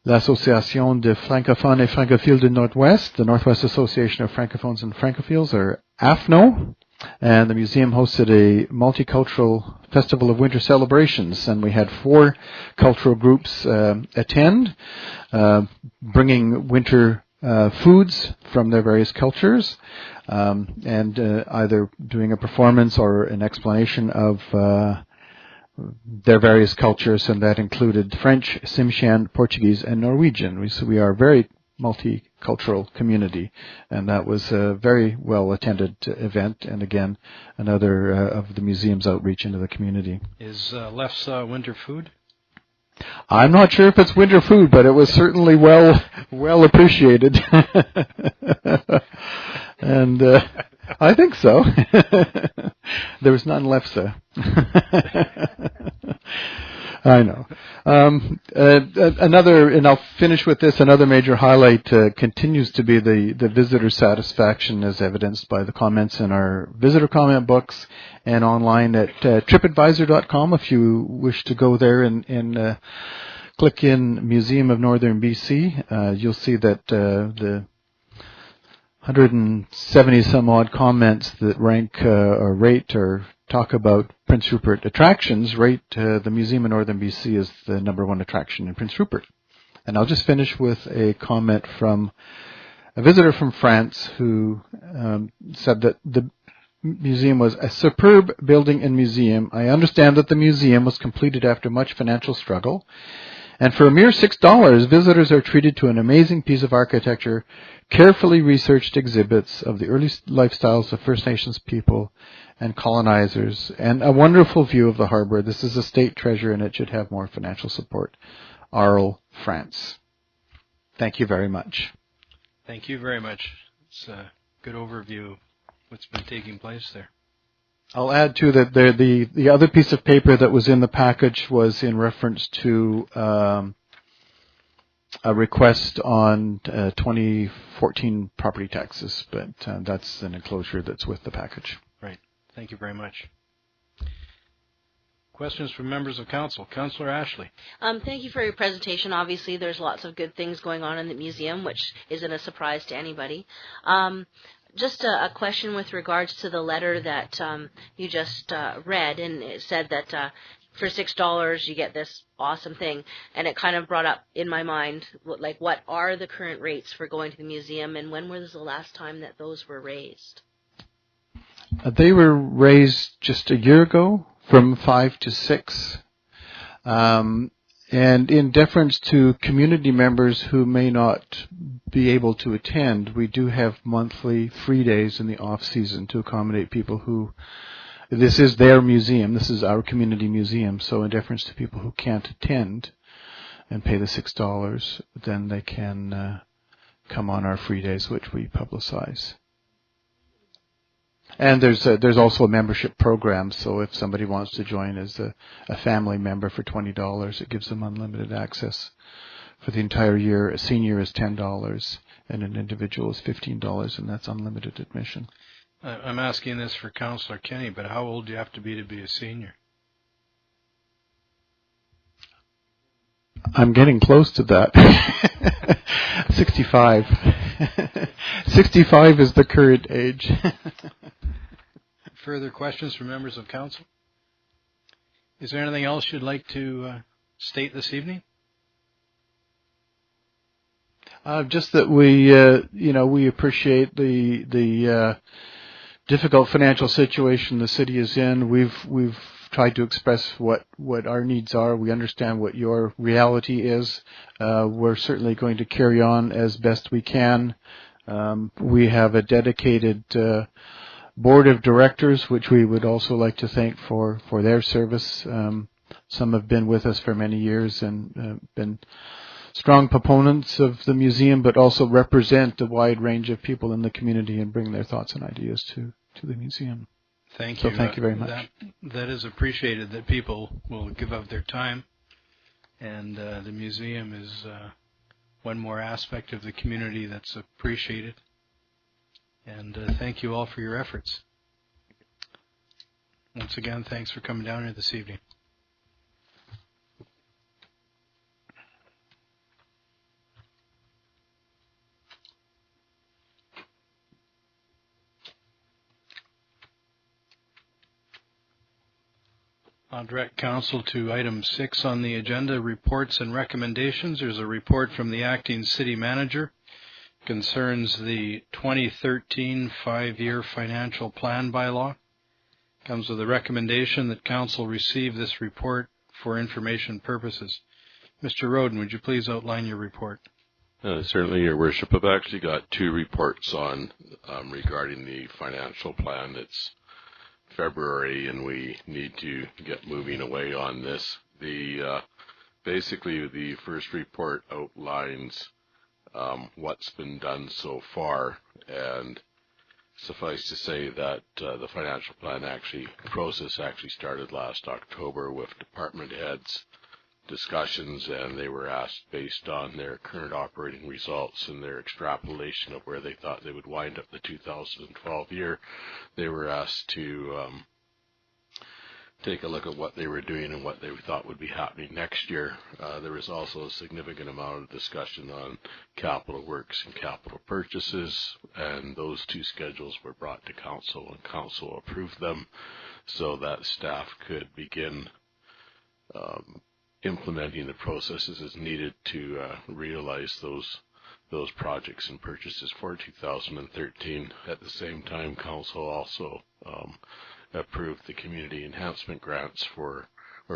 l'Association de Francophones et Francophiles du Nord-Ouest, the Northwest Association of Francophones and Francophiles, or AFNO. And the museum hosted a multicultural Festival of Winter Celebrations, and we had 4 cultural groups attend, bringing winter foods from their various cultures, and either doing a performance or an explanation of their various cultures, and that included French, Tsimshian, Portuguese, and Norwegian. We are a very multicultural community, and that was a very well attended event, and again, another of the museum's outreach into the community. Is lefse winter food? I'm not sure if it's winter food, but it was certainly well appreciated. And I think so. There was none lefse. I know. Another, and I'll finish with this, another major highlight continues to be the visitor satisfaction, as evidenced by the comments in our visitor comment books and online at tripadvisor.com. If you wish to go there and click in Museum of Northern BC, you'll see that the 170 some odd comments that rank or rate or talk about Prince Rupert attractions rate the Museum of Northern BC as the #1 attraction in Prince Rupert. And I'll just finish with a comment from a visitor from France who said that the museum was a superb building and museum. I understand that the museum was completed after much financial struggle, and for a mere $6, visitors are treated to an amazing piece of architecture, carefully researched exhibits of the early lifestyles of First Nations people and colonizers, and a wonderful view of the harbor. This is a state treasure, and it should have more financial support. Arles, France. Thank you very much. Thank you very much. It's a good overview of what's been taking place there. I'll add, too, that the other piece of paper that was in the package was in reference to a request on 2014 property taxes, but that's an enclosure that's with the package. Right. Thank you very much. Questions from members of council. Councillor Ashley. Thank you for your presentation. Obviously, there's lots of good things going on in the museum, which isn't a surprise to anybody. Just a question with regards to the letter that you just read, and it said that for $6 you get this awesome thing, and it kind of brought up in my mind, like, what are the current rates for going to the museum, and when was the last time that those were raised? They were raised just a year ago from 5 to 6. And in deference to community members who may not be able to attend, we do have monthly free days in the off-season to accommodate people who, this is their museum, this is our community museum, so in deference to people who can't attend and pay the $6, then they can come on our free days, which we publicize. And there's also a membership program, so if somebody wants to join as a family member for $20, it gives them unlimited access for the entire year. A senior is $10, and an individual is $15, and that's unlimited admission. I'm asking this for Councillor Kenny, but how old do you have to be a senior? I'm getting close to that. 65. 65 is the current age. Further questions from members of council? Is there anything else you'd like to state this evening? Just that we appreciate the difficult financial situation the city is in. We've tried to express what our needs are. We understand what your reality is. We're certainly going to carry on as best we can. We have a dedicated board of directors, which we would also like to thank for their service. Some have been with us for many years and been strong proponents of the museum, but also represent a wide range of people in the community and bring their thoughts and ideas to the museum. Thank you. So thank you very much. That is appreciated, that people will give up their time, and the museum is one more aspect of the community that's appreciated. And thank you all for your efforts. Once again, thanks for coming down here this evening. I'll direct council to item 6 on the agenda, reports and recommendations. There's a report from the acting city manager. Concerns the 2013 5-year financial plan bylaw. Comes with a recommendation that council receive this report for information purposes. Mr. Roden, would you please outline your report? Certainly, Your Worship. I've actually got 2 reports on regarding the financial plan. It's February, and we need to get moving away on this. Basically, the first report outlines what's been done so far, and suffice to say that the financial plan process started last October with department heads discussions, and they were asked, based on their current operating results and their extrapolation of where they thought they would wind up the 2012 year, they were asked to take a look at what they were doing and what they thought would be happening next year. There was also a significant amount of discussion on capital works and capital purchases, and those 2 schedules were brought to council, and council approved them so that staff could begin implementing the processes as needed to realize those projects and purchases for 2013. At the same time, council also approved the community enhancement grants or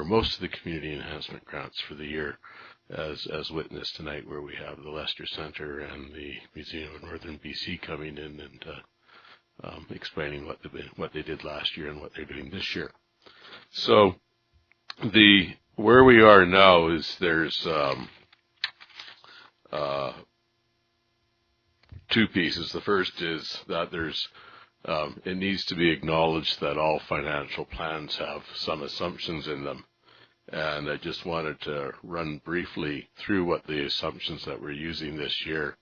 most of the community enhancement grants for the year, as witnessed tonight, where we have the Lester Centre and the Museum of Northern BC coming in and explaining what they did last year and what they're doing this year. So where we are now is there's 2 pieces. The first is that it needs to be acknowledged that all financial plans have some assumptions in them. And I just wanted to run briefly through what the assumptions that we're using this year.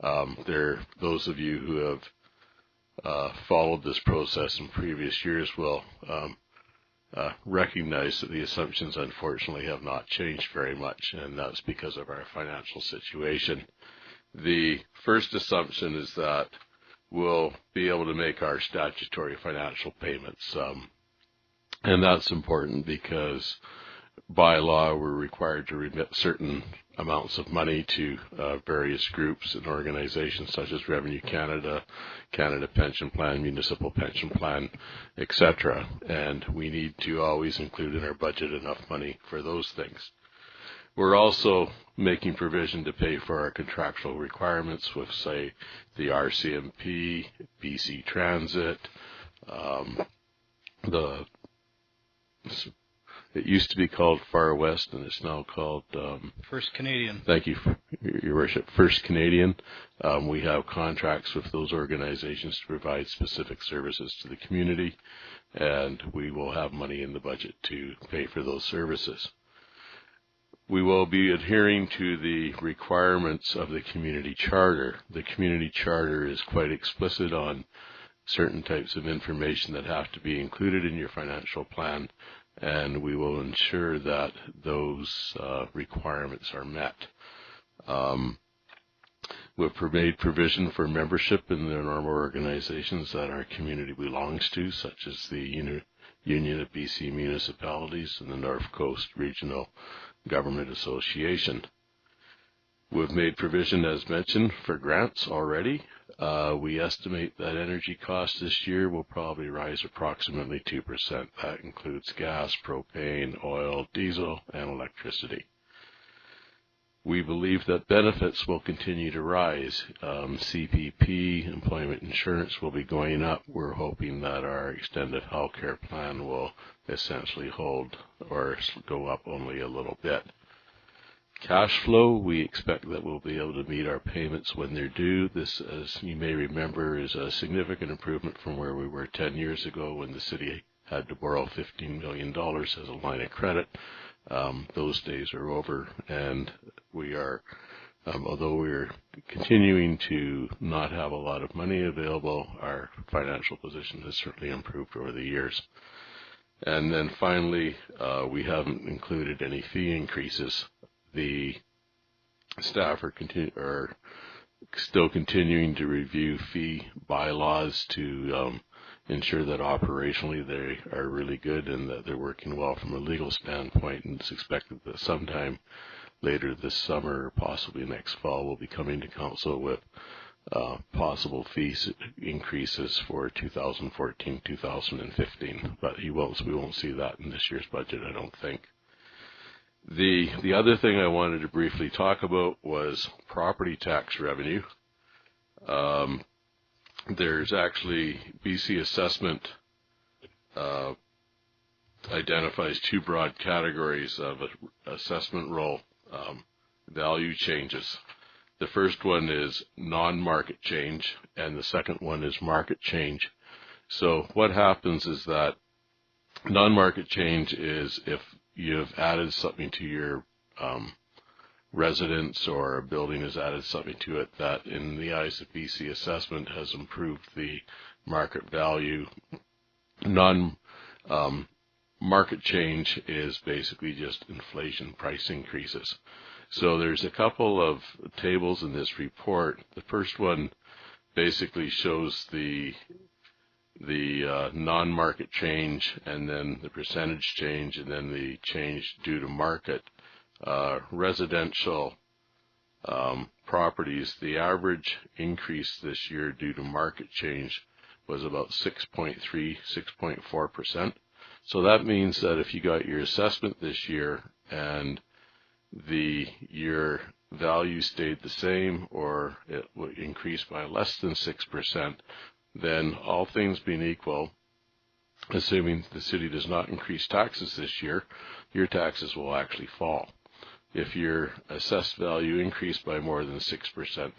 Those of you who have followed this process in previous years will recognize that the assumptions, unfortunately, have not changed very much, and that's because of our financial situation. The first assumption is that we'll be able to make our statutory financial payments, and that's important because by law we're required to remit certain amounts of money to various groups and organizations such as Revenue Canada, Canada Pension Plan, Municipal Pension Plan, etc. And we need to always include in our budget enough money for those things. We're also making provision to pay for our contractual requirements with, say, the RCMP, BC Transit, it used to be called Far West, and it's now called First Canadian. Thank you, Your Worship. First Canadian. We have contracts with those organizations to provide specific services to the community, and we will have money in the budget to pay for those services. We will be adhering to the requirements of the community charter. The community charter is quite explicit on certain types of information that have to be included in your financial plan, and we will ensure that those requirements are met. We've made provision for membership in the normal organizations that our community belongs to, such as the Union of BC Municipalities and the North Coast Regional Government Association. We've made provision, as mentioned, for grants already. We estimate that energy costs this year will probably rise approximately 2%. That includes gas, propane, oil, diesel, and electricity. We believe that benefits will continue to rise. CPP, employment insurance, will be going up. We're hoping that our extended health care plan will essentially hold or go up only a little bit. Cash flow, we expect that we'll be able to meet our payments when they're due. This, as you may remember, is a significant improvement from where we were 10 years ago when the city had to borrow $15 million as a line of credit. Those days are over, and we are Although we're continuing to not have a lot of money available, our financial position has certainly improved over the years. And then finally, we haven't included any fee increases. The staff are still continuing to review fee bylaws to ensure that operationally they are really good and that they're working well from a legal standpoint, and it's expected that sometime later this summer or possibly next fall we'll be coming to council with possible fee increases for 2014-2015, but we won't see that in this year's budget, I don't think. The other thing I wanted to briefly talk about was property tax revenue. There's actually BC Assessment identifies two broad categories of assessment roll value changes. The first one is non-market change, and the second one is market change. So what happens is that non-market change is if you've added something to your residence or a building has added something to it that in the eyes of BC Assessment has improved the market value. Market change is basically just inflation price increases. So there's a couple of tables in this report. The first one basically shows the non-market change, and then the percentage change, and then the change due to market. Residential properties, the average increase this year due to market change was about 6.4%. So that means that if you got your assessment this year and your value stayed the same or it would increase by less than 6%, then all things being equal, assuming the city does not increase taxes this year, your taxes will actually fall. If your assessed value increased by more than 6%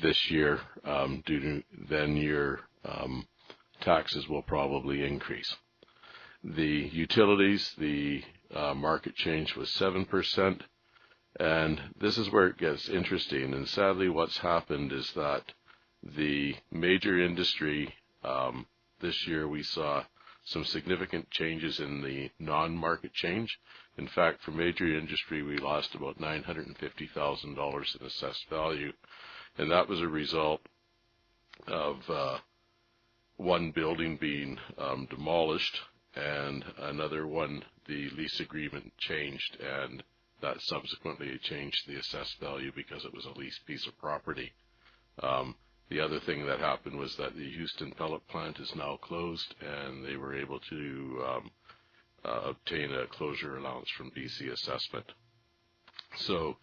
this year, then your taxes will probably increase. The utilities, the market change was 7%, and this is where it gets interesting. And sadly, what's happened is that the major industry, this year we saw some significant changes in the non-market change. In fact, for major industry, we lost about $950,000 in assessed value, and that was a result of one building being demolished, and another one, the lease agreement changed, and that subsequently changed the assessed value because it was a leased piece of property. The other thing that happened was that the Houston pellet plant is now closed, and they were able to obtain a closure allowance from BC Assessment. So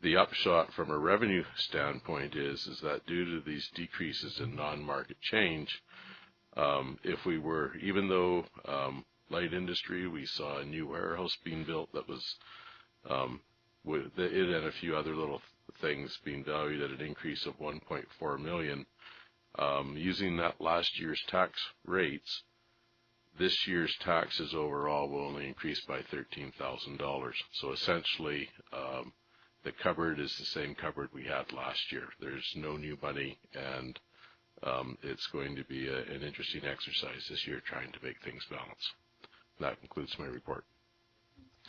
the upshot from a revenue standpoint is that due to these decreases in non-market change, even though light industry, we saw a new warehouse being built that was with it and a few other little things being valued at an increase of $1.4 million. Using that last year's tax rates, this year's taxes overall will only increase by $13,000. So essentially, the cupboard is the same cupboard we had last year. There's no new money, and it's going to be an interesting exercise this year trying to make things balance. That concludes my report.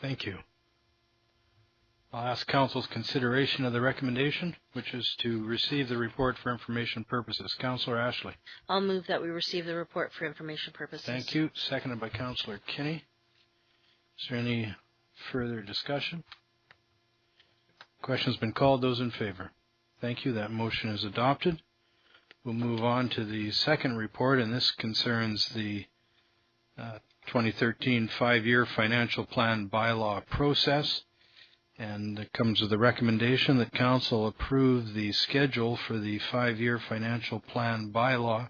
Thank you. I'll ask Council's consideration of the recommendation, which is to receive the report for information purposes. Councillor Ashley. I'll move that we receive the report for information purposes. Thank you. Seconded by Councillor Kinney. Is there any further discussion? Question's been called. Those in favor? Thank you. That motion is adopted. We'll move on to the second report, and this concerns the 2013 5-year financial plan bylaw process. And it comes with the recommendation that Council approve the schedule for the 5-year financial plan bylaw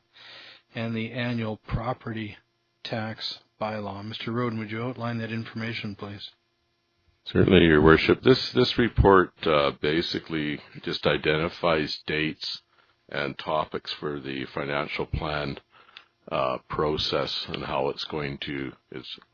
and the annual property tax bylaw. Mr. Roden, would you outline that information, please? Certainly, Your Worship. This report basically just identifies dates and topics for the financial plan process and how it's going to.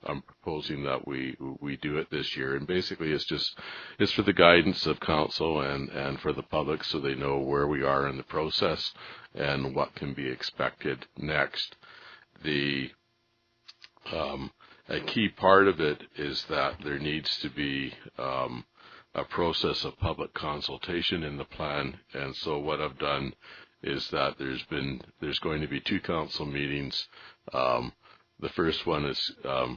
I'm proposing that we do it this year, and basically it's for the guidance of council and for the public, so they know where we are in the process and what can be expected next. A key part of it is that there needs to be a process of public consultation in the plan, and so what I've done is that there's going to be 2 council meetings. The first one is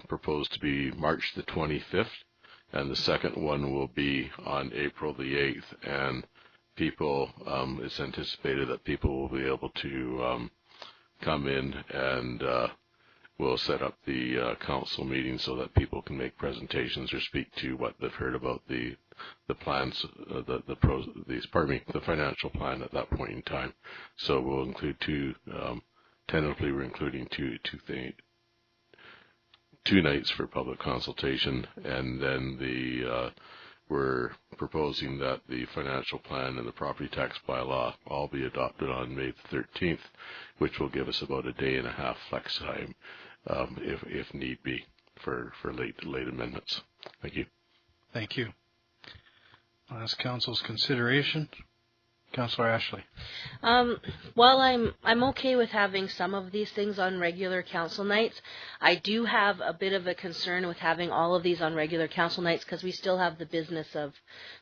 proposed to be March the 25th, and the second one will be on April the 8th, and it's anticipated that people will be able to come in, and we'll set up the council meeting so that people can make presentations or speak to what they've heard about the plans, the financial plan at that point in time. So we'll include 2. Tentatively, we're including two nights for public consultation, and then we're proposing that the financial plan and the property tax bylaw all be adopted on May the 13th, which will give us about a day and a half flex time, if need be, for late amendments. Thank you. Thank you. I'll ask council's consideration. Councillor Ashley. Well, I'm okay with having some of these things on regular council nights. I do have a bit of a concern with having all of these on regular council nights because we still have the business of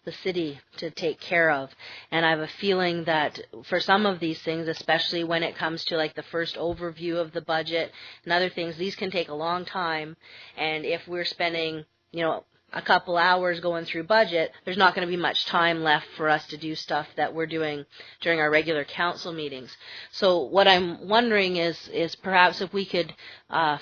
the city to take care of. And I have a feeling that for some of these things, especially when it comes to like the first overview of the budget and other things, these can take a long time. And if we're spending, a couple hours going through budget, there's not going to be much time left for us to do stuff that we're doing during our regular council meetings. So what I'm wondering is perhaps if we could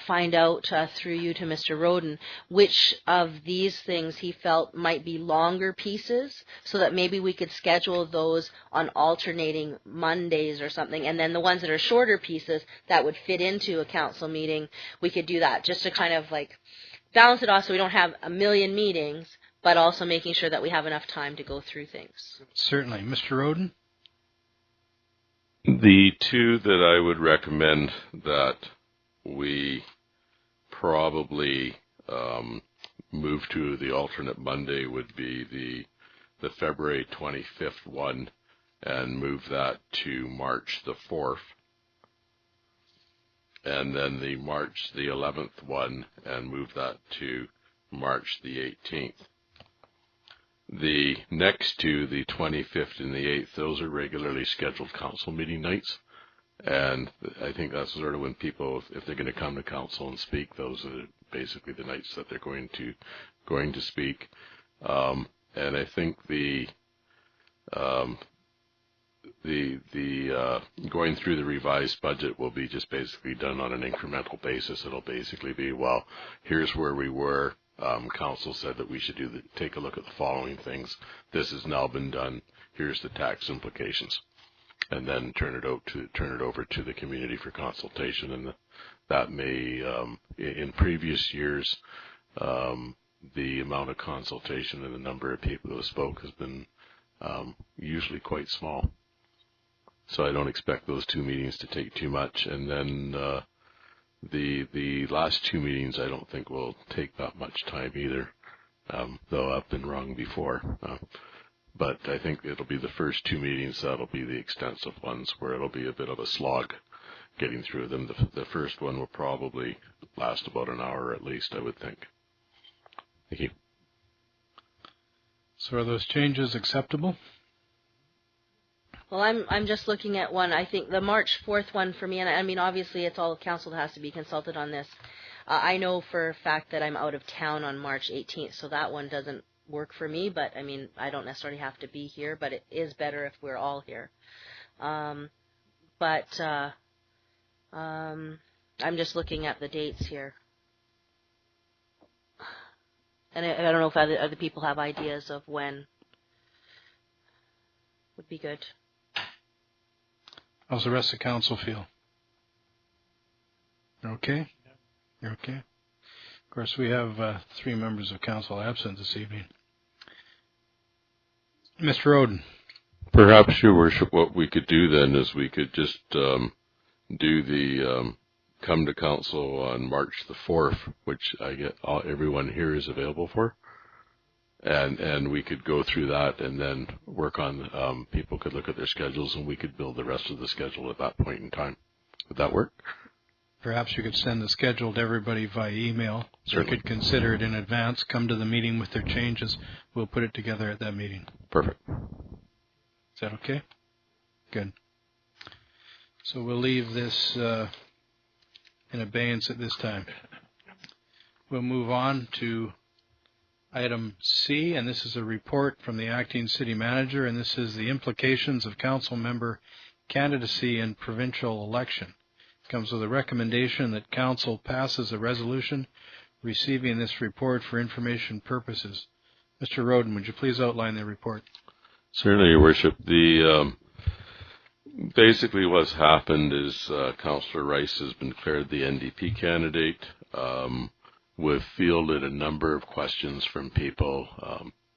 find out through you to Mr. Roden which of these things he felt might be longer pieces, so that maybe we could schedule those on alternating Mondays or something, and then the ones that are shorter pieces that would fit into a council meeting, we could do that just to kind of like balance it off so we don't have a million meetings, but also making sure that we have enough time to go through things. Certainly. Mr. Roden? The 2 that I would recommend that we probably move to the alternate Monday would be the February 25th one, and move that to March the 4th. And then the March the 11th one, and move that to March the 18th. The next 2, the 25th and the 8th, those are regularly scheduled council meeting nights. And I think that's sort of when people, if they're going to come to council and speak, those are basically the nights that they're going to speak. And I think the going through the revised budget will be just basically done on an incremental basis. It'll basically be, well, here's where we were. Council said that we should take a look at the following things. This has now been done. Here's the tax implications, and then turn it over to the community for consultation. And that may, in previous years, the amount of consultation and the number of people who spoke has been usually quite small. So I don't expect those 2 meetings to take too much. And then the last 2 meetings I don't think will take that much time either, though I've been wrong before. But I think it'll be the first 2 meetings that'll be the extensive ones where it'll be a bit of a slog getting through them. The first one will probably last about an hour at least, I would think. Thank you. So are those changes acceptable? Well, I'm just looking at one. I think the March 4th one for me, and I mean, obviously it's all council that has to be consulted on this. I know for a fact that I'm out of town on March 18th, so that one doesn't work for me, but I mean, I don't necessarily have to be here, but it is better if we're all here. I'm just looking at the dates here. And I don't know if other people have ideas of when would be good. How's the rest of council feel? You're okay? You're okay? Of course, we have 3 members of council absent this evening. Mr. Roden. Perhaps, Your Worship, what we could do then is we could just do come to council on March the 4th, which everyone here is available for. And we could go through that and then work on, people could look at their schedules and we could build the rest of the schedule at that point in time. Would that work? Perhaps you could send the schedule to everybody via email. So Certainly. they could consider it in advance, come to the meeting with their changes. We'll put it together at that meeting. Perfect. Is that okay? Good. So we'll leave this in abeyance at this time. We'll move on to item C, and this is a report from the acting city manager, and this is the implications of council member candidacy in provincial election. It comes with a recommendation that council passes a resolution receiving this report for information purposes. Mr. Roden, would you please outline the report? Certainly, Your Worship. Basically what's happened is Councillor Rice has been declared the NDP candidate. We've fielded a number of questions from people.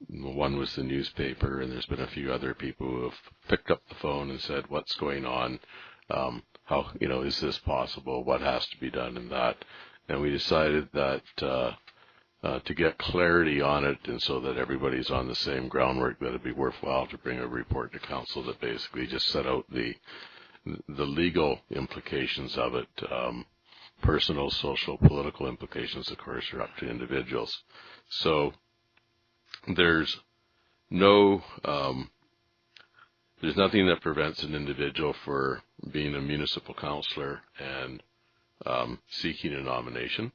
One was the newspaper, and there's been a few other people who have picked up the phone and said, what's going on? How, is this possible? What has to be done in that? And we decided that to get clarity on it and so that everybody's on the same groundwork, that it'd be worthwhile to bring a report to council that basically just set out the legal implications of it. Personal, social, political implications, of course, are up to individuals. So there's nothing that prevents an individual for being a municipal councillor and seeking a nomination.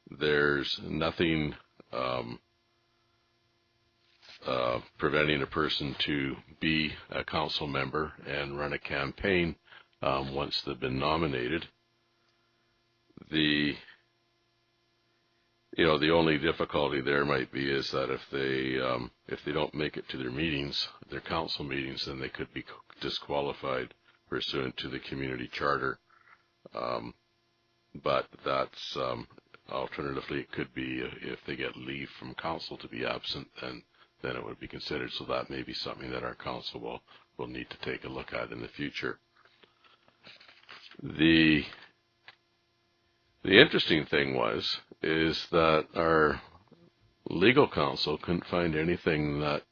There's nothing preventing a person to be a council member and run a campaign once they've been nominated. The only difficulty there might be is that if they don't make it to their meetings, their council meetings, then they could be disqualified pursuant to the community charter. But that's alternatively, it could be if they get leave from council to be absent, then it would be considered. So that may be something that our council will need to take a look at in the future. The interesting thing is that our legal counsel couldn't find anything that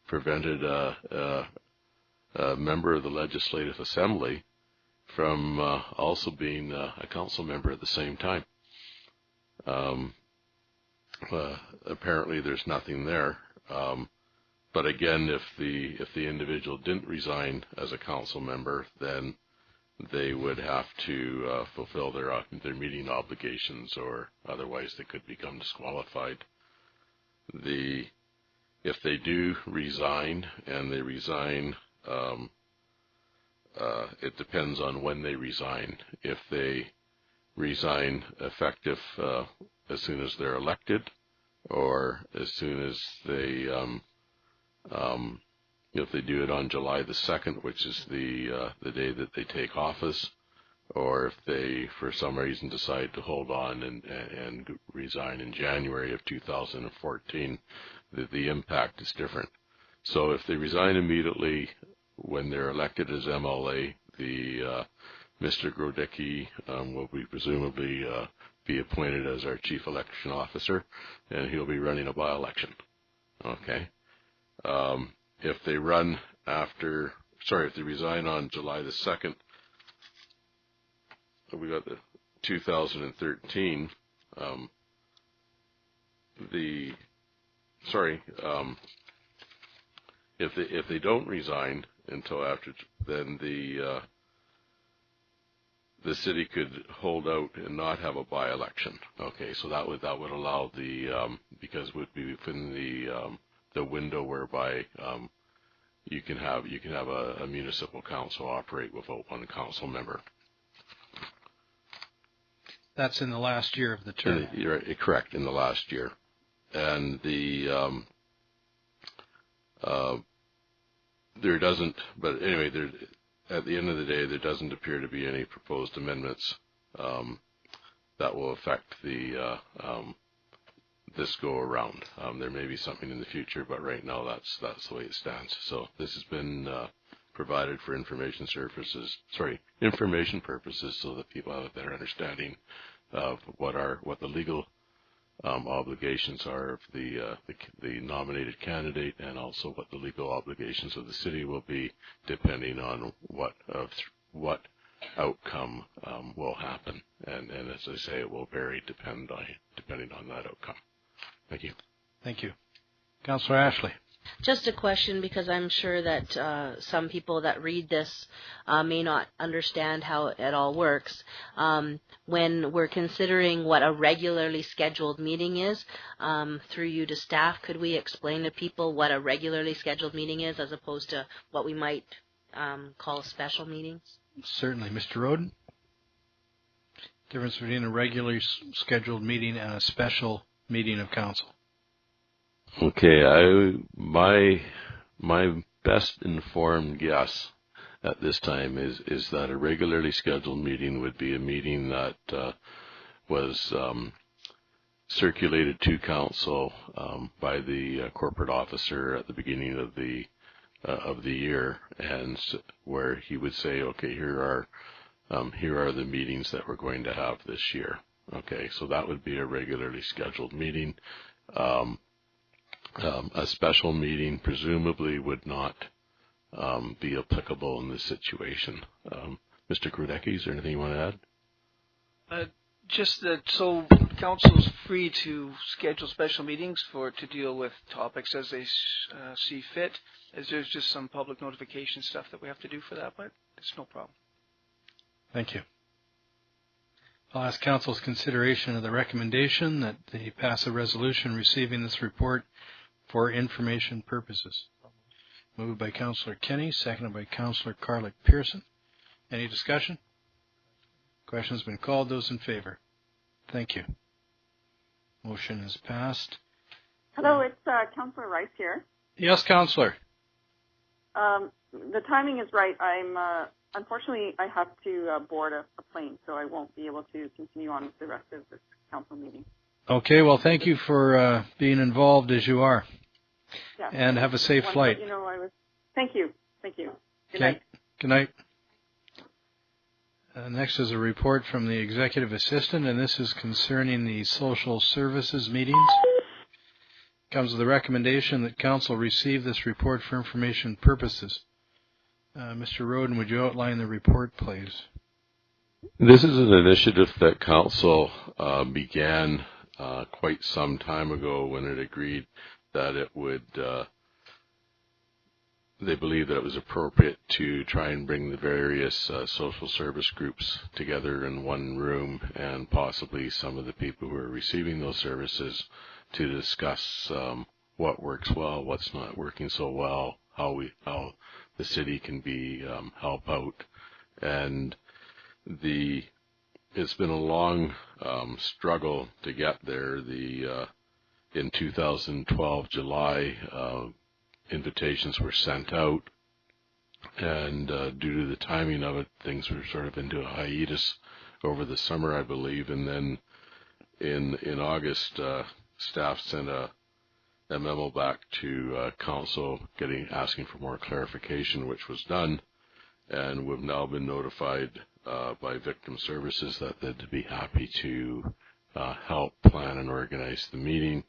prevented a member of the Legislative Assembly from also being a council member at the same time. Apparently there's nothing there. But again, if the individual didn't resign as a council member, then they would have to fulfill their meeting obligations, or otherwise they could become disqualified. If they do resign, and they resign, it depends on when they resign. If they resign effective as soon as they're elected, or as soon as they if they do it on July the 2nd, which is the day that they take office, or if they, for some reason, decide to hold on and resign in January of 2014, the impact is different. So if they resign immediately when they're elected as MLA, Mr. Grodecki will be presumably be appointed as our chief election officer, and he'll be running a by-election. Okay. If they resign on July the 2nd, we got the 2013. If they don't resign until after, then the city could hold out and not have a by-election. Okay, so that would allow because it would be within the window whereby you can have a municipal council operate without one council member. That's in the last year of the term. You're correct, in the last year. And there doesn't, but anyway, at the end of the day, there doesn't appear to be any proposed amendments that will affect this go around. There may be something in the future, but right now that's the way it stands. So this has been provided for information purposes, so that people have a better understanding of what the legal obligations are of the nominated candidate, and also what the legal obligations of the city will be, depending on what outcome will happen. And as I say, it will vary depending on that outcome. Thank you. Thank you. Councillor Ashley. Just a question, because I'm sure that some people that read this may not understand how it all works. When we're considering what a regularly scheduled meeting is, through you to staff, could we explain to people what a regularly scheduled meeting is, as opposed to what we might call special meetings? Certainly. Mr. Roden? Difference between a regularly scheduled meeting and a special meeting of council. Okay, my best informed guess at this time is that a regularly scheduled meeting would be a meeting that was circulated to council by the corporate officer at the beginning of the year, and where he would say, okay, here are the meetings that we're going to have this year. Okay, so that would be a regularly scheduled meeting. A special meeting presumably would not be applicable in this situation. Mr. Krudecki, is there anything you want to add? Just that, so council is free to schedule special meetings to deal with topics as they see fit. As there's just some public notification stuff that we have to do for that, but it's no problem. Thank you. I'll ask council's consideration of the recommendation that they pass a resolution receiving this report for information purposes. Moved by Councillor Kenny, seconded by Councillor Carlick Pearson. Any discussion? Question's been called. Those in favor? Thank you. Motion is passed. Hello, it's Councillor Rice here. Yes, Councillor. The timing is right. Unfortunately, I have to board a plane, so I won't be able to continue on with the rest of this council meeting. Okay, well, thank you for being involved as you are. Yeah. And have a safe flight. Thank you. Thank you. Good night. Good night. Next is a report from the Executive Assistant, and this is concerning the social services meetings. Comes with the recommendation that council receive this report for information purposes. Mr. Roden, would you outline the report, please? This is an initiative that council began quite some time ago, when it agreed that it would, they believed that it was appropriate to try and bring the various social service groups together in one room, and possibly some of the people who are receiving those services, to discuss what works well, what's not working so well, how the city can be help out. And it's been a long struggle to get there. In 2012, July, invitations were sent out, and due to the timing of it, things were sort of into a hiatus over the summer, I believe. And then in August, staff sent a memo back to council asking for more clarification, which was done, and we've now been notified by Victim Services that they'd be happy to help plan and organize the meeting.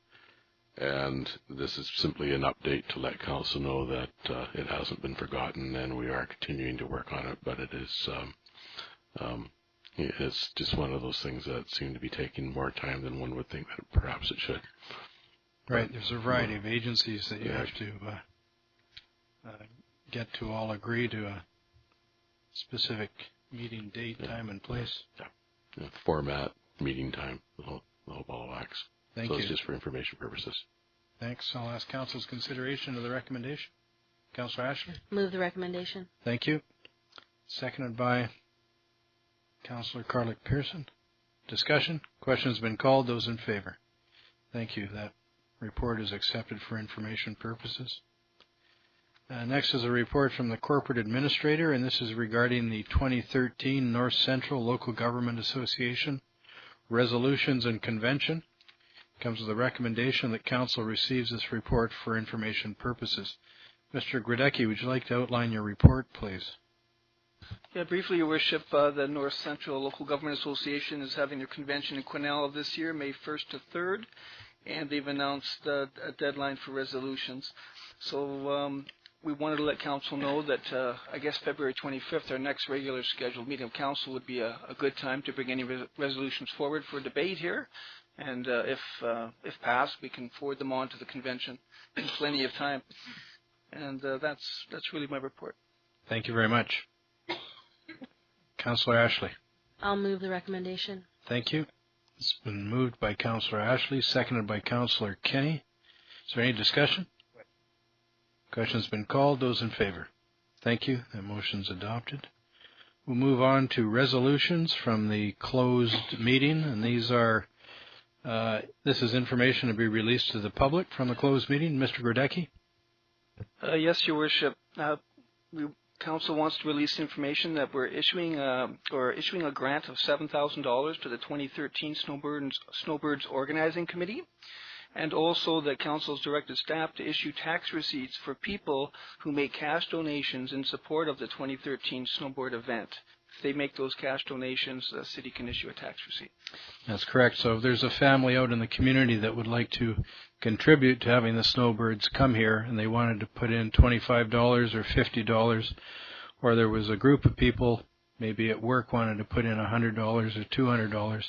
And this is simply an update to let council know that it hasn't been forgotten, and we are continuing to work on it. But it is it's just one of those things that seem to be taking more time than one would think that perhaps it should. Right. There's a variety of agencies that you have to get to all agree to a specific meeting date, time, and place. Yeah. Format, meeting time, the whole ball of wax. Thank you. So it's just for information purposes. Thanks. I'll ask council's consideration of the recommendation. Councillor Ashley? Move the recommendation. Thank you. Seconded by Councillor Carlick Pearson. Discussion? Question's been called. Those in favor? Thank you. That report is accepted for information purposes. Next is a report from the Corporate Administrator, and this is regarding the 2013 North Central Local Government Association Resolutions and Convention. Comes with a recommendation that council receives this report for information purposes. Mr. Grodecki, would you like to outline your report, please? Yeah, briefly, Your Worship, the North Central Local Government Association is having their convention in Quesnel this year, May 1st to 3rd, and they've announced a deadline for resolutions. So we wanted to let Council know that I guess February 25th, our next regular scheduled meeting of Council, would be a good time to bring any resolutions forward for debate here. And if passed, we can forward them on to the convention in plenty of time. And that's really my report. Thank you very much. Councillor Ashley. I'll move the recommendation. Thank you. It's been moved by Councillor Ashley, seconded by Councillor Kenny. Is there any discussion? Question's been called. Those in favor? Thank you. That motion's adopted. We'll move on to resolutions from the closed meeting, and these are this is information to be released to the public from the closed meeting. Mr. Grodecki. Yes, Your Worship. Council wants to release information that we're issuing a grant of $7,000 to the 2013 Snowbirds Organizing Committee, and also that Council has directed staff to issue tax receipts for people who make cash donations in support of the 2013 snowboard event. If they make those cash donations, the city can issue a tax receipt. That's correct. So if there's a family out in the community that would like to contribute to having the snowbirds come here and they wanted to put in $25 or $50, or there was a group of people maybe at work wanted to put in $100 or $200,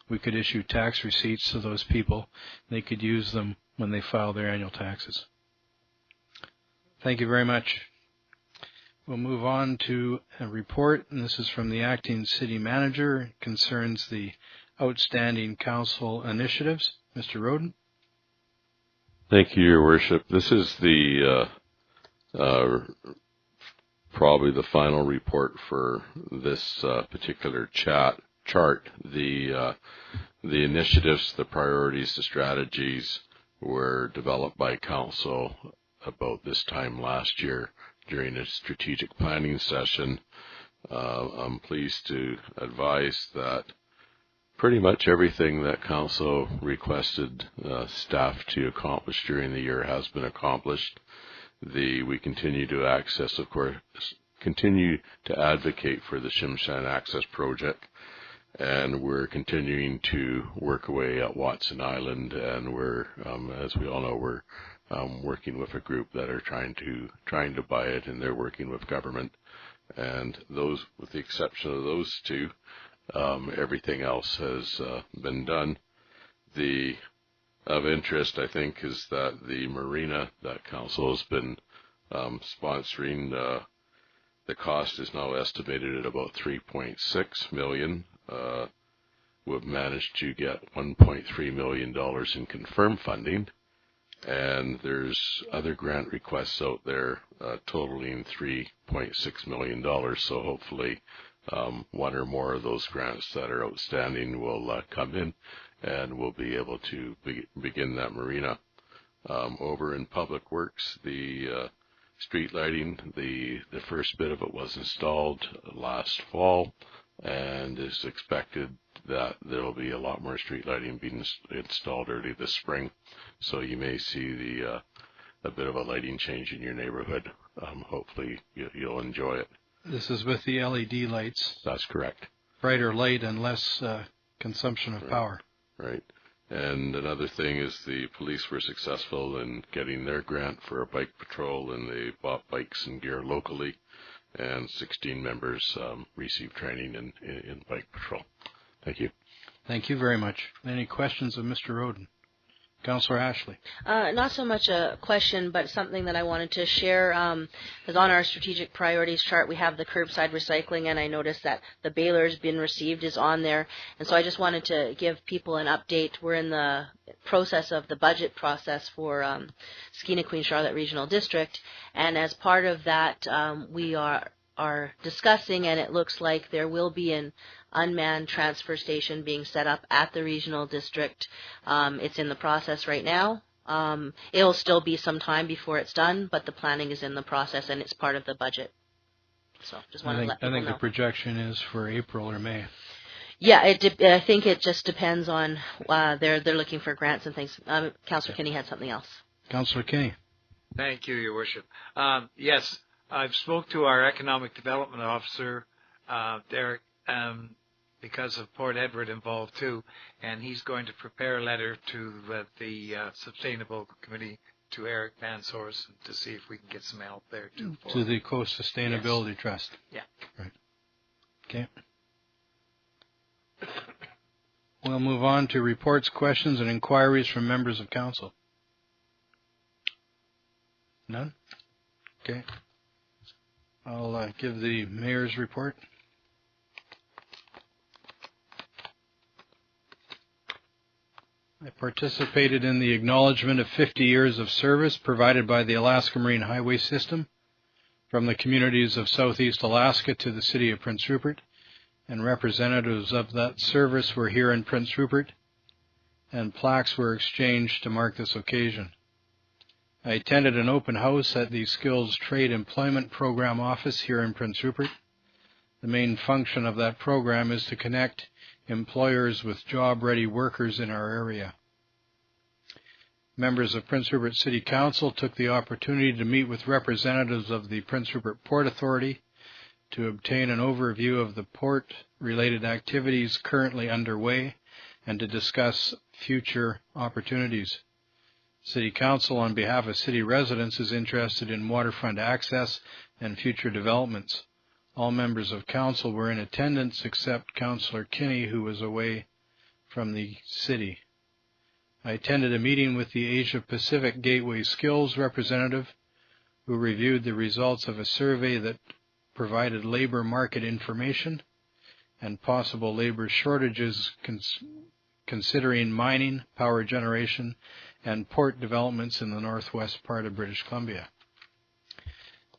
we could issue tax receipts to those people. They could use them when they file their annual taxes. Thank you very much. We'll move on to a report, and this is from the acting city manager. It concerns the outstanding council initiatives. Mr. Roden. Thank you, Your Worship. This is the probably the final report for this particular chart. The initiatives, the priorities, the strategies were developed by council about this time last year during a strategic planning session. I'm pleased to advise that pretty much everything that council requested staff to accomplish during the year has been accomplished. We continue to continue to advocate for the Shimshan Access Project, and we're continuing to work away at Watson Island, and we're, as we all know, we're working with a group that are trying to buy it, and they're working with government. And those, with the exception of those two, everything else has been done. Of interest, I think, is that the marina that council has been sponsoring, the cost is now estimated at about $3.6 million. We've managed to get $1.3 million in confirmed funding. And there's other grant requests out there totaling $3.6 million. So hopefully one or more of those grants that are outstanding will come in, and we'll be able to begin that marina. Over in Public Works, the street lighting, the first bit of it was installed last fall, and is expected that there will be a lot more street lighting being installed early this spring. So you may see a bit of a lighting change in your neighborhood. Hopefully you'll enjoy it. This is with the LED lights. That's correct. Brighter light and less consumption of power. Right. And another thing is the police were successful in getting their grant for a bike patrol, and they bought bikes and gear locally, and 16 members received training in bike patrol. Thank you. Thank you very much. Any questions of Mr. Roden? Councillor Ashley. Not so much a question, but something that I wanted to share. Because on our strategic priorities chart, we have the curbside recycling, and I noticed that the Baylor's been received is on there. And so I just wanted to give people an update. We're in the process of the budget process for Skeena Queen Charlotte Regional District, and as part of that, we are discussing, and it looks like there will be an unmanned transfer station being set up at the regional district. It's in the process right now. It'll still be some time before it's done, but the planning is in the process, and it's part of the budget. So just want to let people know. I think the projection is for April or May. Yeah, I think it just depends on they're looking for grants and things. Councillor Kinney had something else. Councillor Kinney. Thank you, Your Worship. Yes, I've spoke to our economic development officer, Derek, because of Port Edward involved too, and he's going to prepare a letter to the Sustainable Committee, to Eric Van Source, to see if we can get some help there too. To the Coast Sustainability Trust. Yeah. Right. Okay. We'll move on to reports, questions, and inquiries from members of council. None? Okay. I'll give the mayor's report. I participated in the acknowledgement of 50 years of service provided by the Alaska Marine Highway System from the communities of Southeast Alaska to the city of Prince Rupert, and representatives of that service were here in Prince Rupert, and plaques were exchanged to mark this occasion. I attended an open house at the Skills Trade Employment Program office here in Prince Rupert. The main function of that program is to connect employers with job-ready workers in our area. Members of Prince Rupert City Council took the opportunity to meet with representatives of the Prince Rupert Port Authority to obtain an overview of the port-related activities currently underway and to discuss future opportunities. City Council, on behalf of city residents, is interested in waterfront access and future developments. All members of council were in attendance except Councillor Kinney, who was away from the city. I attended a meeting with the Asia Pacific Gateway Skills representative, who reviewed the results of a survey that provided labor market information and possible labor shortages considering mining, power generation, and port developments in the northwest part of British Columbia.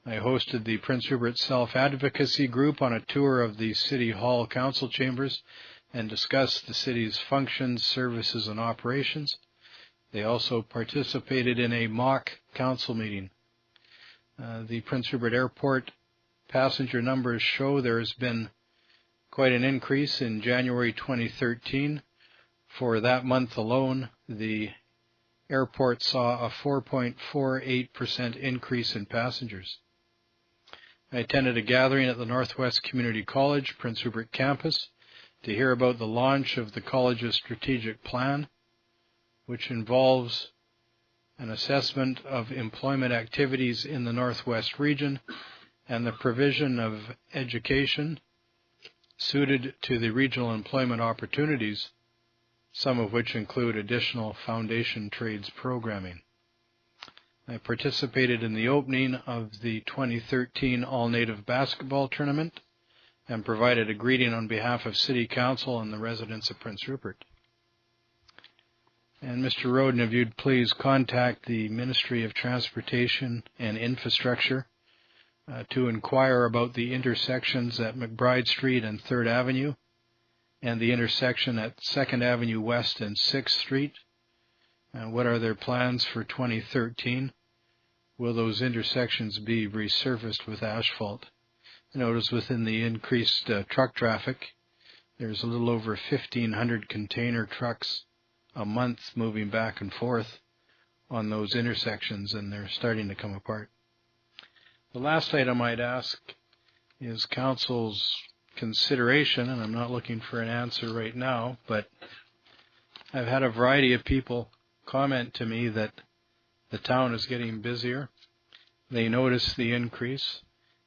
I hosted the Prince Rupert Self-Advocacy Group on a tour of the City Hall Council chambers and discussed the city's functions, services, and operations. They also participated in a mock council meeting. The Prince Rupert Airport passenger numbers show there has been quite an increase in January 2013. For that month alone, the airport saw a 4.48% increase in passengers. I attended a gathering at the Northwest Community College, Prince Rupert campus, to hear about the launch of the college's strategic plan, which involves an assessment of employment activities in the Northwest region and the provision of education suited to the regional employment opportunities, some of which include additional foundation trades programming. I participated in the opening of the 2013 All-Native Basketball Tournament and provided a greeting on behalf of City Council and the residents of Prince Rupert. And Mr. Roden, if you'd please contact the Ministry of Transportation and Infrastructure to inquire about the intersections at McBride Street and 3rd Avenue and the intersection at 2nd Avenue West and 6th Street. What are their plans for 2013? Will those intersections be resurfaced with asphalt? Notice within the increased truck traffic, there's a little over 1,500 container trucks a month moving back and forth on those intersections, and they're starting to come apart. The last item I'd ask is Council's consideration, and I'm not looking for an answer right now, but I've had a variety of people comment to me that the town is getting busier. They notice the increase.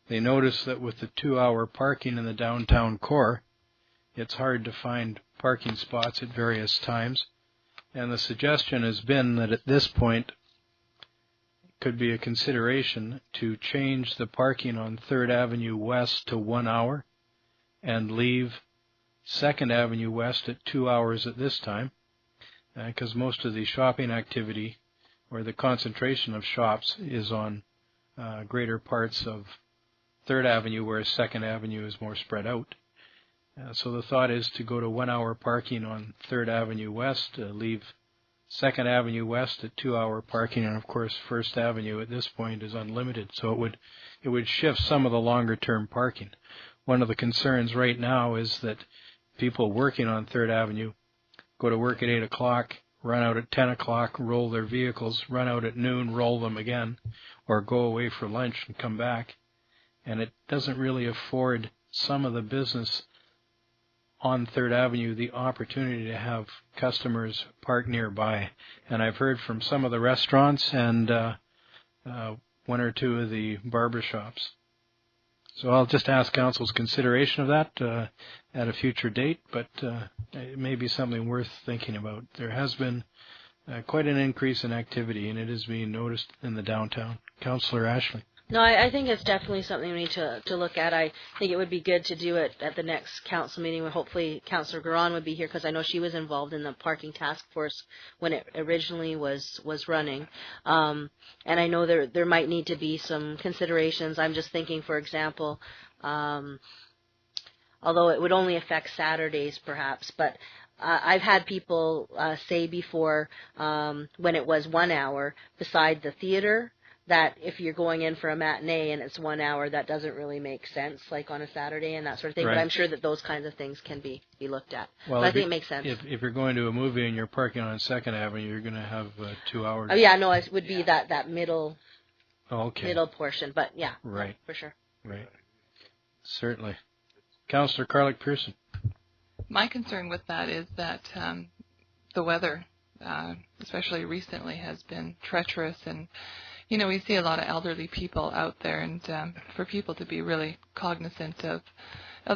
They notice that with the 2-hour parking in the downtown core, it's hard to find parking spots at various times. And the suggestion has been that at this point it could be a consideration to change the parking on 3rd Avenue West to 1 hour and leave 2nd Avenue West at 2 hours at this time, because most of the shopping activity or the concentration of shops is on greater parts of 3rd Avenue, whereas 2nd Avenue is more spread out. So the thought is to go to 1 hour parking on 3rd Avenue West, leave 2nd Avenue West at 2 hour parking, and of course 1st Avenue at this point is unlimited, so it would shift some of the longer term parking. One of the concerns right now is that people working on 3rd Avenue go to work at 8 o'clock, run out at 10 o'clock, roll their vehicles, run out at noon, roll them again, or go away for lunch and come back. And it doesn't really afford some of the business on 3rd Avenue the opportunity to have customers park nearby. And I've heard from some of the restaurants and one or two of the barber shops. So I'll just ask Council's consideration of that at a future date, but it may be something worth thinking about. There has been quite an increase in activity, and it is being noticed in the downtown. Councillor Ashley. No, I think it's definitely something we need to look at. I think it would be good to do it at the next council meeting where hopefully Councillor Garon would be here, because I know she was involved in the parking task force when it originally was running. And I know there might need to be some considerations. I'm just thinking, for example, although it would only affect Saturdays perhaps, but I've had people say before when it was 1 hour beside the theater, that if you're going in for a matinee and it's 1 hour, that doesn't really make sense, like on a Saturday and that sort of thing. Right. But I'm sure that those kinds of things can be looked at. Well, but I think it makes sense. If you're going to a movie and you're parking on 2nd Avenue, you're going to have 2 hours. Oh, yeah, no, it would be that middle middle portion. But, yeah, right. For sure. Right. Certainly. Councillor Carlick-Pearson. My concern with that is that the weather, especially recently, has been treacherous, and you know, we see a lot of elderly people out there, and for people to be really cognizant of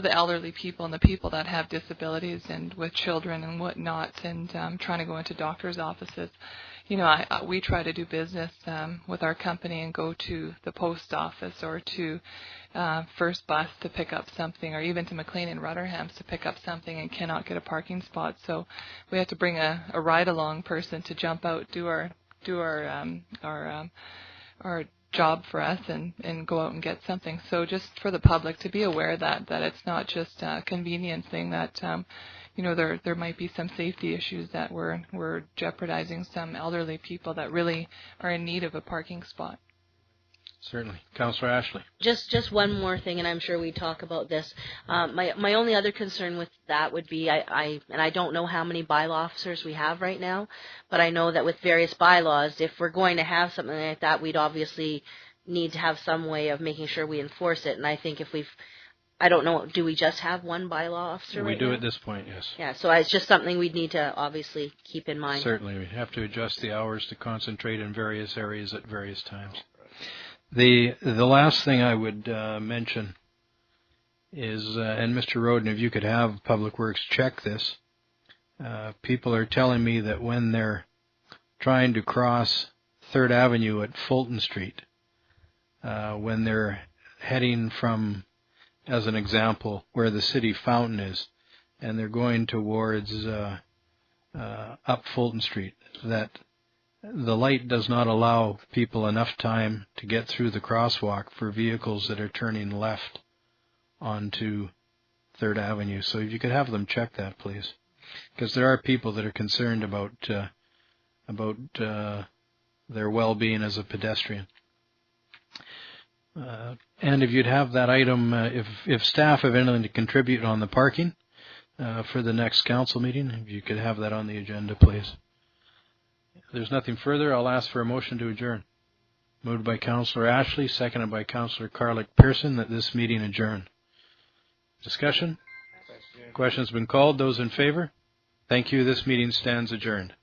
the elderly people and the people that have disabilities and with children and whatnot, and trying to go into doctors' offices. You know, we try to do business with our company and go to the post office or to First Bus to pick up something, or even to McLean and Rutherhams to pick up something, and cannot get a parking spot. So we have to bring a ride-along person to jump out, do our job for us and go out and get something. So just for the public to be aware that it's not just a convenience thing, that you know, there might be some safety issues that we're jeopardizing some elderly people that really are in need of a parking spot. Certainly. Councillor Ashley. Just one more thing, and I'm sure we talk about this. My only other concern with that would be, I don't know how many bylaw officers we have right now, but I know that with various bylaws, if we're going to have something like that, we'd obviously need to have some way of making sure we enforce it. And I think if I don't know, do we just have one bylaw officer right now? We do at this point, yes. Yeah, so it's just something we'd need to obviously keep in mind. Certainly. We have to adjust the hours to concentrate in various areas at various times. The last thing I would mention is, and Mr. Roden, if you could have Public Works check this, people are telling me that when they're trying to cross 3rd Avenue at Fulton Street, when they're heading from, as an example, where the city fountain is, and they're going towards up Fulton Street, that the light does not allow people enough time to get through the crosswalk for vehicles that are turning left onto 3rd Avenue. So if you could have them check that, please, because there are people that are concerned about their well-being as a pedestrian. And if you'd have that item, if staff have anything to contribute on the parking for the next council meeting, if you could have that on the agenda, please. If there's nothing further, I'll ask for a motion to adjourn. Moved by Councillor Ashley, seconded by Councillor Carlick-Pearson, that this meeting adjourn. Discussion? Questions been called. Those in favor? Thank you. This meeting stands adjourned.